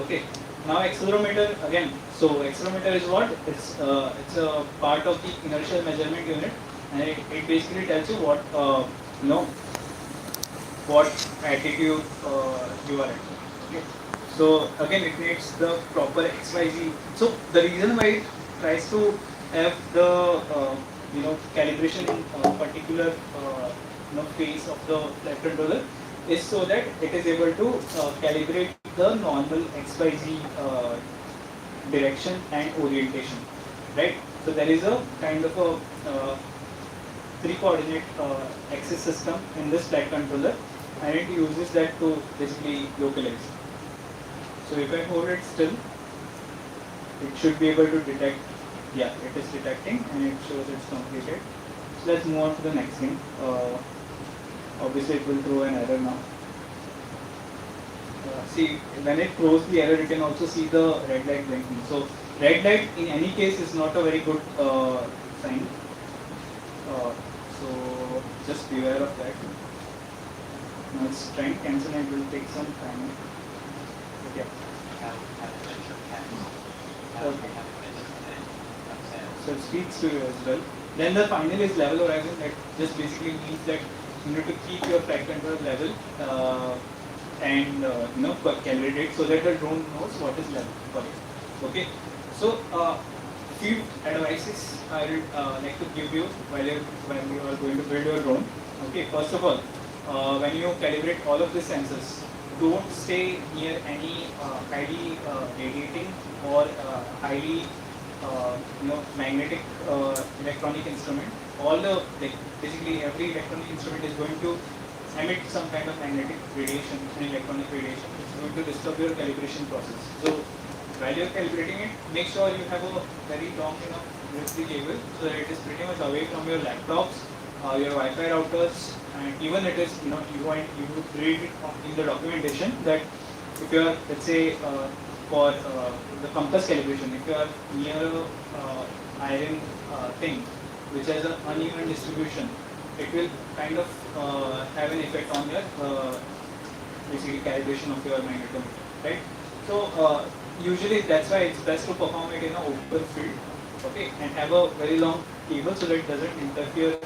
Okay. Now accelerometer again. So accelerometer is what? It's a part of the inertial measurement unit, and it basically tells you what what altitude you are at. Okay. So again, it needs the proper XYZ. So the reason why it tries to have the calibration in a particular phase of the flight controller is so that it is able to calibrate the normal XYZ direction and orientation, right? So there is a kind of a three coordinate axis system in this flight controller, and it uses that to basically localize. So if I hold it still, it should be able to detect, yeah, it is detecting and it shows it's completed. So let's move on to the next thing. Obviously it will throw an error now. See, when it throws the error, you can also see the red light blinking. So red light in any case is not a very good sign. So just beware of that. Now it's trying to cancel and it will take some time. But yeah. Okay. So it speaks to you as well. Then the final is level horizon. That just basically means that you need to keep your flight control level and calibrate so that the drone knows what is level for it. Okay. So few advices I would like to give you when you are going to build your drone. Okay. First of all, when you calibrate all of the sensors, don't stay near any highly radiating or highly magnetic electronic instrument. All the basically every electronic instrument is going to emit some kind of magnetic radiation and electronic radiation. It's going to disturb your calibration process. So while you're calibrating it, make sure you have a very long enough USB cable so that it is pretty much away from your laptops, your Wi-Fi routers, and even it is you would read it in the documentation that if you are, let's say, for the compass calibration, if you are near a iron thing which has an uneven distribution, it will kind of have an effect on your basically calibration of your magnetometer, right? So usually that's why it's best to perform it in an open field, okay, and have a very long cable so that it doesn't interfere,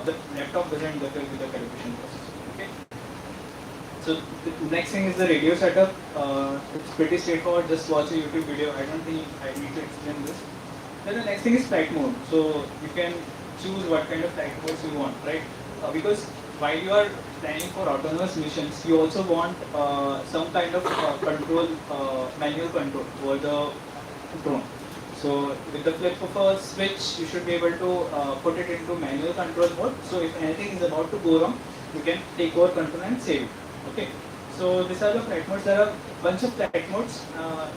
the laptop doesn't interfere with the calibration process, okay. So the next thing is the radio setup. It's pretty straightforward. Just watch a YouTube video. I don't think I need to explain this. Then the next thing is flight mode. So you can choose what kind of flight modes you want, right? Because while you are planning for autonomous missions, you also want some kind of control, manual control over the drone. So with the flip of a switch, you should be able to put it into manual control mode. So if anything is about to go wrong, you can take over control and save it. Okay, so these are the flight modes. There are a bunch of flight modes.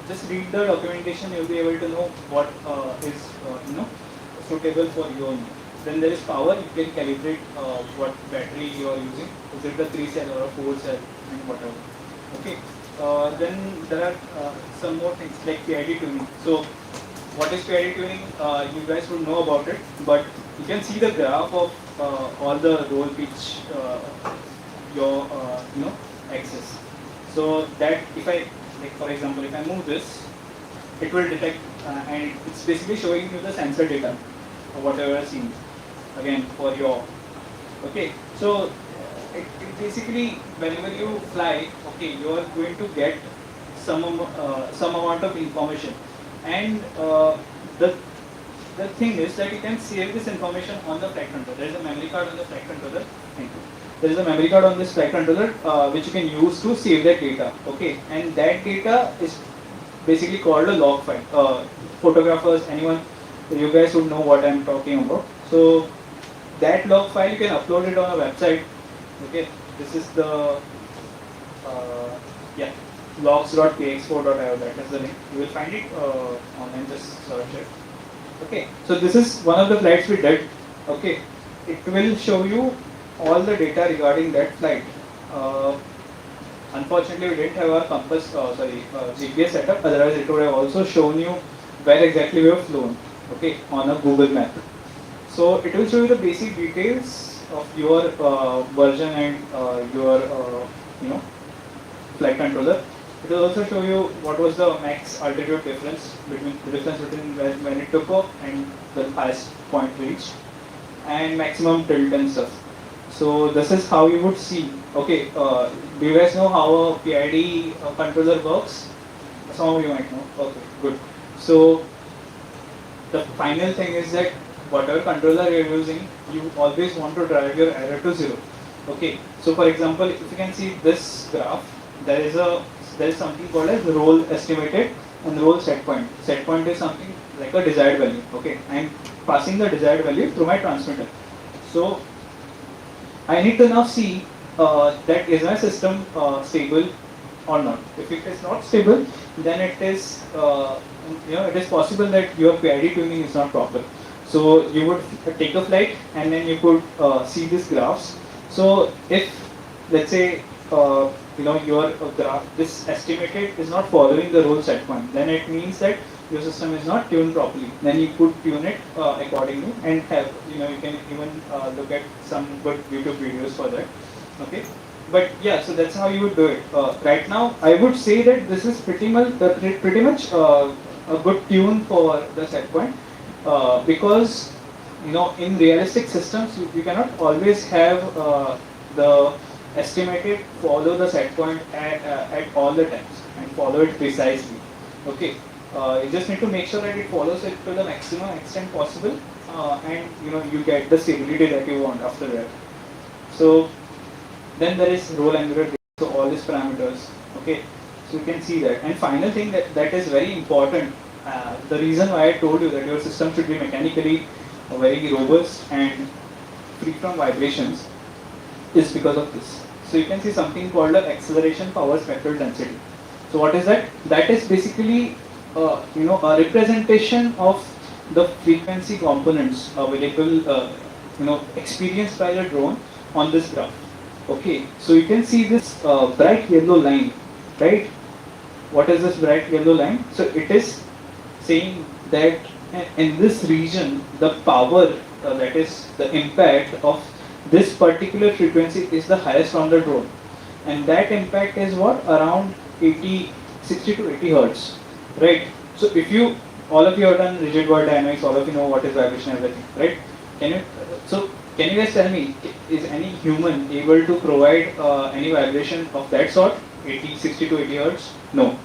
Just read the documentation. You'll be able to know what is suitable for your need. Then there is power. You can calibrate what battery you are using. Is it a 3-cell or a 4-cell and whatever. Okay. Then there are some more things like PID tuning. So what is PID tuning? You guys would know about it, but you can see the graph of all the roll pitch. Your axis. So that if I, like for example, if I move this, it will detect and it's basically showing you the sensor data or whatever you are seeing again for your, okay. So it basically whenever you fly, okay, you are going to get some amount of information, and the thing is that you can save this information on the flight controller. There is a memory card on the flight controller. Thank you. There is a memory card on this flight controller which you can use to save that data, okay, and that data is basically called a log file. Photographers, anyone, you guys would know what I am talking about. So that log file you can upload it on a website, okay. This is the logs.px4.io, that is the link. You will find it online, just search it. Okay, so this is one of the flights we did, okay. It will show you all the data regarding that flight. Unfortunately, we didn't have our compass, GPS setup. Otherwise, it would have also shown you where exactly we have flown, okay, on a Google map. So it will show you the basic details of your version and your flight controller. It will also show you what was the max altitude difference between when it took off and the highest point reached, and maximum tilt and stuff. So this is how you would see. Okay, do you guys know how a PID controller works? Some of you might know. Okay, good. So the final thing is that whatever controller you're using, you always want to drive your error to 0. Okay, so for example, if you can see this graph, there is something called as roll estimated and roll set point. Set point is something like a desired value. Okay, I am passing the desired value through my transmitter. So I need to now see that is my system stable or not. If it is not stable, then it is it is possible that your PID tuning is not proper. So you would take a flight and then you could see these graphs. So if let's say your graph this estimated is not following the roll set point, then it means that your system is not tuned properly. Then you could tune it accordingly and have you can even look at some good YouTube videos for that. Okay, but yeah, so that's how you would do it. Right now, I would say that this is pretty much a good tune for the set point because in realistic systems you cannot always have the estimated follow the set point at all the times and follow it precisely. Okay, you just need to make sure that it follows it to the maximum extent possible, and you get the stability that you want after that. So then there is roll angular, so all these parameters. Okay, so you can see that. And final thing that is very important. The reason why I told you that your system should be mechanically very robust and free from vibrations is because of this. So you can see something called the acceleration power spectral density. So what is that? That is basically a representation of the frequency components available experienced by the drone on this graph. Okay, so you can see this bright yellow line, right? What is this bright yellow line? So it is saying that in this region the power that is the impact of this particular frequency is the highest on the drone, and that impact is what, around 60 to 80 hertz, right? So if you all of you have done rigid body dynamics, all of you know what is vibration and everything, right? Can you guys tell me, is any human able to provide any vibration of that sort, 60 to 80 hertz? No.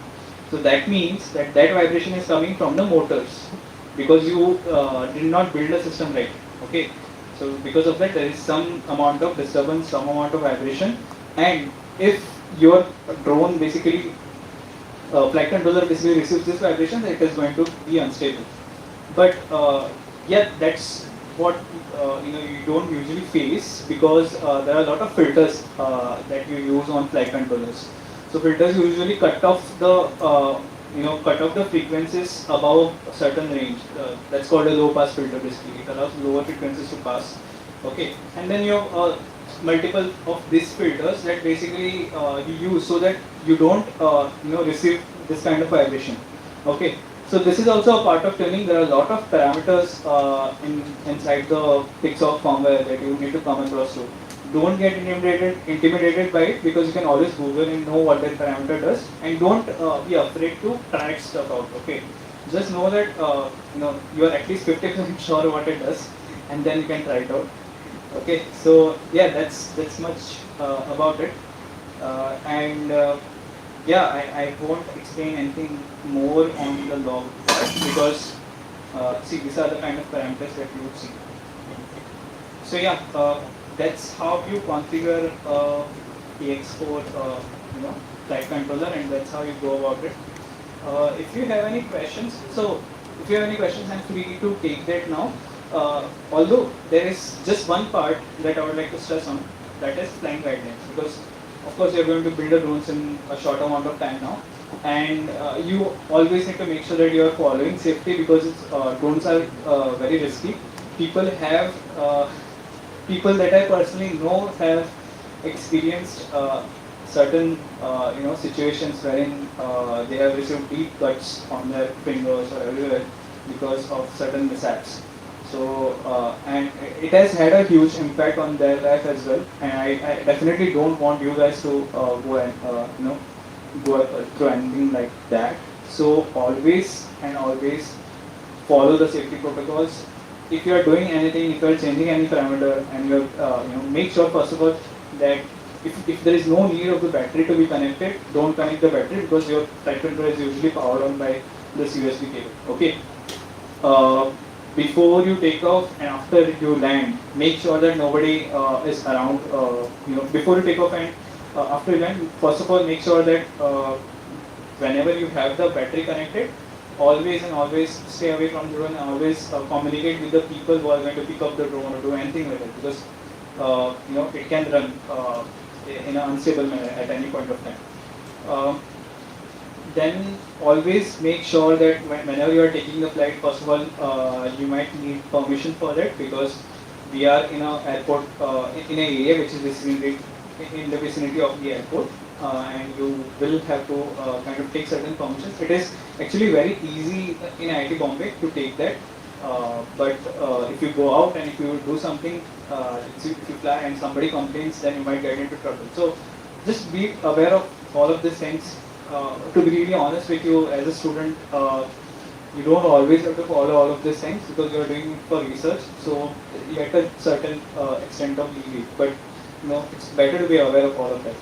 So that means that vibration is coming from the motors because you did not build a system right. Okay. So because of that, there is some amount of disturbance, some amount of vibration, and if your drone basically flight controller basically receives this vibration, it is going to be unstable. But yeah, that's what you don't usually face because there are a lot of filters that you use on flight controllers. So filters usually cut off the frequencies above a certain range. That's called a low pass filter basically. It allows lower frequencies to pass. Okay, and then you have multiple of these filters that basically you use so that you don't receive this kind of vibration. Okay, so this is also a part of tuning. There are a lot of parameters inside the Pixhawk firmware that you need to come across to. Don't get intimidated by it because you can always Google and know what that parameter does, and don't be afraid to try stuff out. Okay, just know that you are at least 50% sure what it does, and then you can try it out. Okay, so yeah, that's much about it, and yeah, I won't explain anything more on the log part because see, these are the kind of parameters that you would see. So yeah, that's how you configure AX4 flight controller, and that's how you go about it. If you have any questions, I'm free to take that now. Although there is just one part that I would like to stress on, that is flying guidelines, because of course you're going to build a drones in a short amount of time now, and you always need to make sure that you are following safety because drones are very risky. People that I personally know have experienced certain situations wherein they have received deep cuts on their fingers or everywhere because of certain mishaps. So and it has had a huge impact on their life as well, and I definitely don't want you guys to go and go through anything like that. So always follow the safety protocols. If you are doing anything, if you are changing any parameter, and you make sure first of all that if there is no need of the battery to be connected, don't connect the battery because your flight controller is usually powered on by this USB cable. Okay. before you take off and after you land, make sure that nobody is around. Before you take off and after you land, first of all, make sure that whenever you have the battery connected, always and always stay away from the drone and always communicate with the people who are going to pick up the drone or do anything like that, because it can run in an unstable manner at any point of time. Then always make sure that whenever you are taking the flight, first of all, you might need permission for that, because we are in an airport, in an area which is in the vicinity of the airport, and you will have to kind of take certain permissions. It is actually very easy in IIT Bombay to take that, but if you go out and if you do something, if you fly and somebody complains, then you might get into trouble. So just be aware of all of these things. To be really honest with you, as a student, you don't always have to follow all of these things because you are doing it for research. So you get a certain extent of leeway, but it's better to be aware of all of that.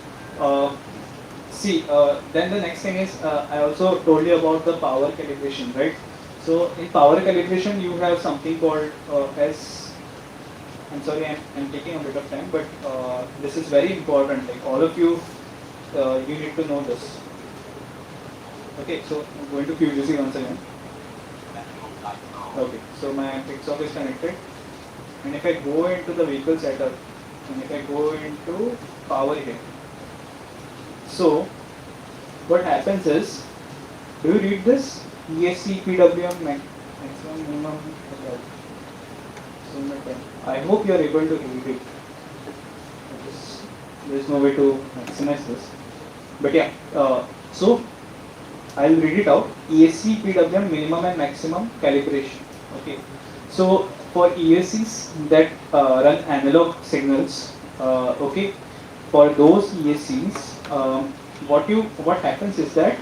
Then the next thing is, I also told you about the power calibration, right? So in power calibration, you have something called as, I'm sorry, I'm taking a bit of time, but this is very important. Like all of you, you need to know this. Okay, so I'm going to QGC once again. Okay, so my Pixhawk is connected, and if I go into the vehicle setup, and if I go into power here, so what happens is, do you read this? ESC, PWM, maximum, minimum. I hope you are able to read it. There is no way to maximize this. But yeah, so I'll read it out. ESC, PWM, minimum and maximum calibration. Okay. So for ESCs that run analog signals, okay, for those ESCs, what happens is that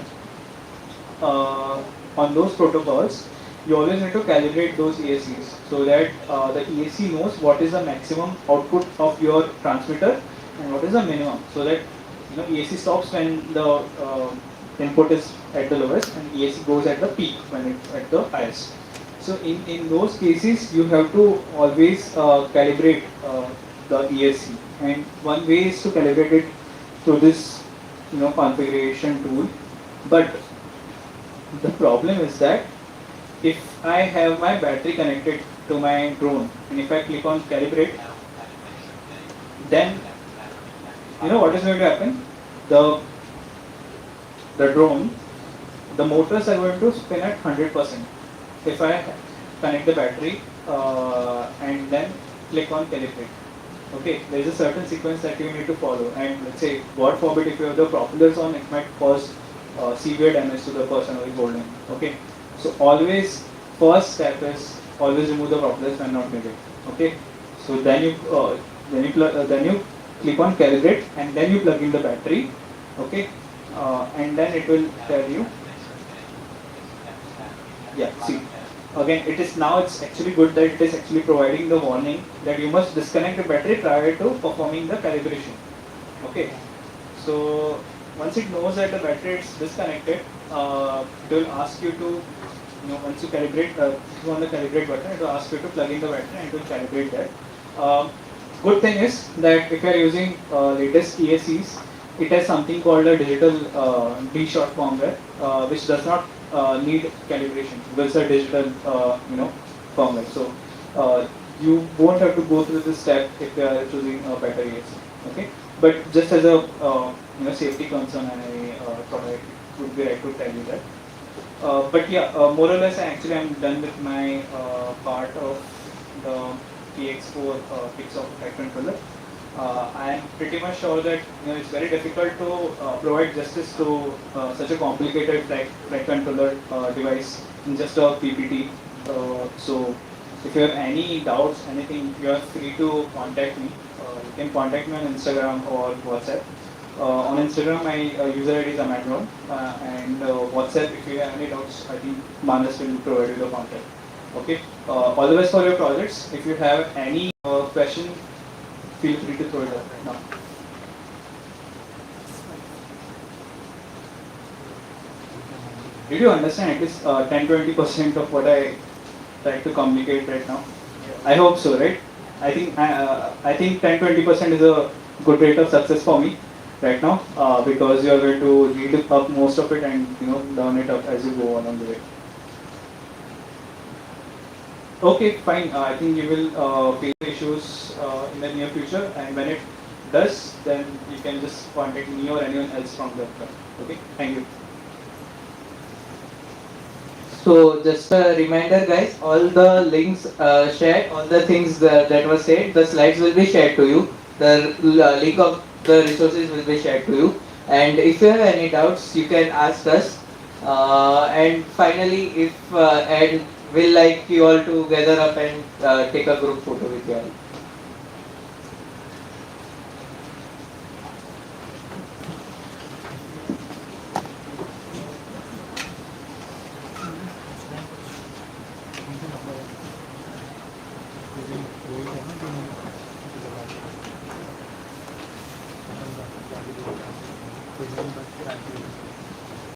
on those protocols, you always need to calibrate those ESCs so that the ESC knows what is the maximum output of your transmitter and what is the minimum, so that ESC stops when the input is at the lowest and ESC goes at the peak when it's at the highest. So in those cases, you have to always calibrate the ESC, and one way is to calibrate it through this configuration tool. But the problem is that if I have my battery connected to my drone and if I click on calibrate, then what is going to happen? The drone, the motors are going to spin at 100%. If I connect the battery and then click on calibrate. Okay, there is a certain sequence that you need to follow, and let's say, God forbid, if you have the propellers on, it might cause severe damage to the person who is holding. Okay, so always, first step is always remove the propellers when not needed. Okay, so then you click on calibrate and then you plug in the battery. Okay, and then it will tell you. Yeah, see. Again, it's actually good that it is actually providing the warning that you must disconnect the battery prior to performing the calibration. Okay, so once it knows that the battery is disconnected, it will ask you to, once you calibrate, click on the calibrate button, it will ask you to plug in the battery and it will calibrate that. Good thing is that if you are using latest ESCs, it has something called a digital D-shot firmware, which does not need calibration because it's a digital firmware. So you won't have to go through this step if you are choosing a better ESC. Okay, but just as a safety concern, I thought I would be right to tell you that. But yeah, more or less, I'm done with my part of the PX4 Pixhawk Flight Controller. I am pretty much sure that it's very difficult to provide justice to such a complicated flight controller device in just a PPT. So if you have any doubts, anything, you are free to contact me. You can contact me on Instagram or WhatsApp. On Instagram, my user ID is Amadron, and WhatsApp, if you have any doubts, I think Manas will provide you the contact. Okay. All the best for your projects. If you have any question, feel free to throw it out right now. Did you understand? It is 10-20% of what I try to communicate right now. I hope so, right? I think 10-20% is a good rate of success for me right now, because you are going to read up most of it and learn it up as you go along the way. Okay, fine. I think you will face issues in the near future, and when it does, then you can just contact me or anyone else from the club. Okay, thank you. So just a reminder, guys, all the links shared, all the things that were said, the slides will be shared to you. The link of the resources will be shared to you. And if you have any doubts, you can ask us. And finally, if and we'll like you all to gather up and take a group photo with you all.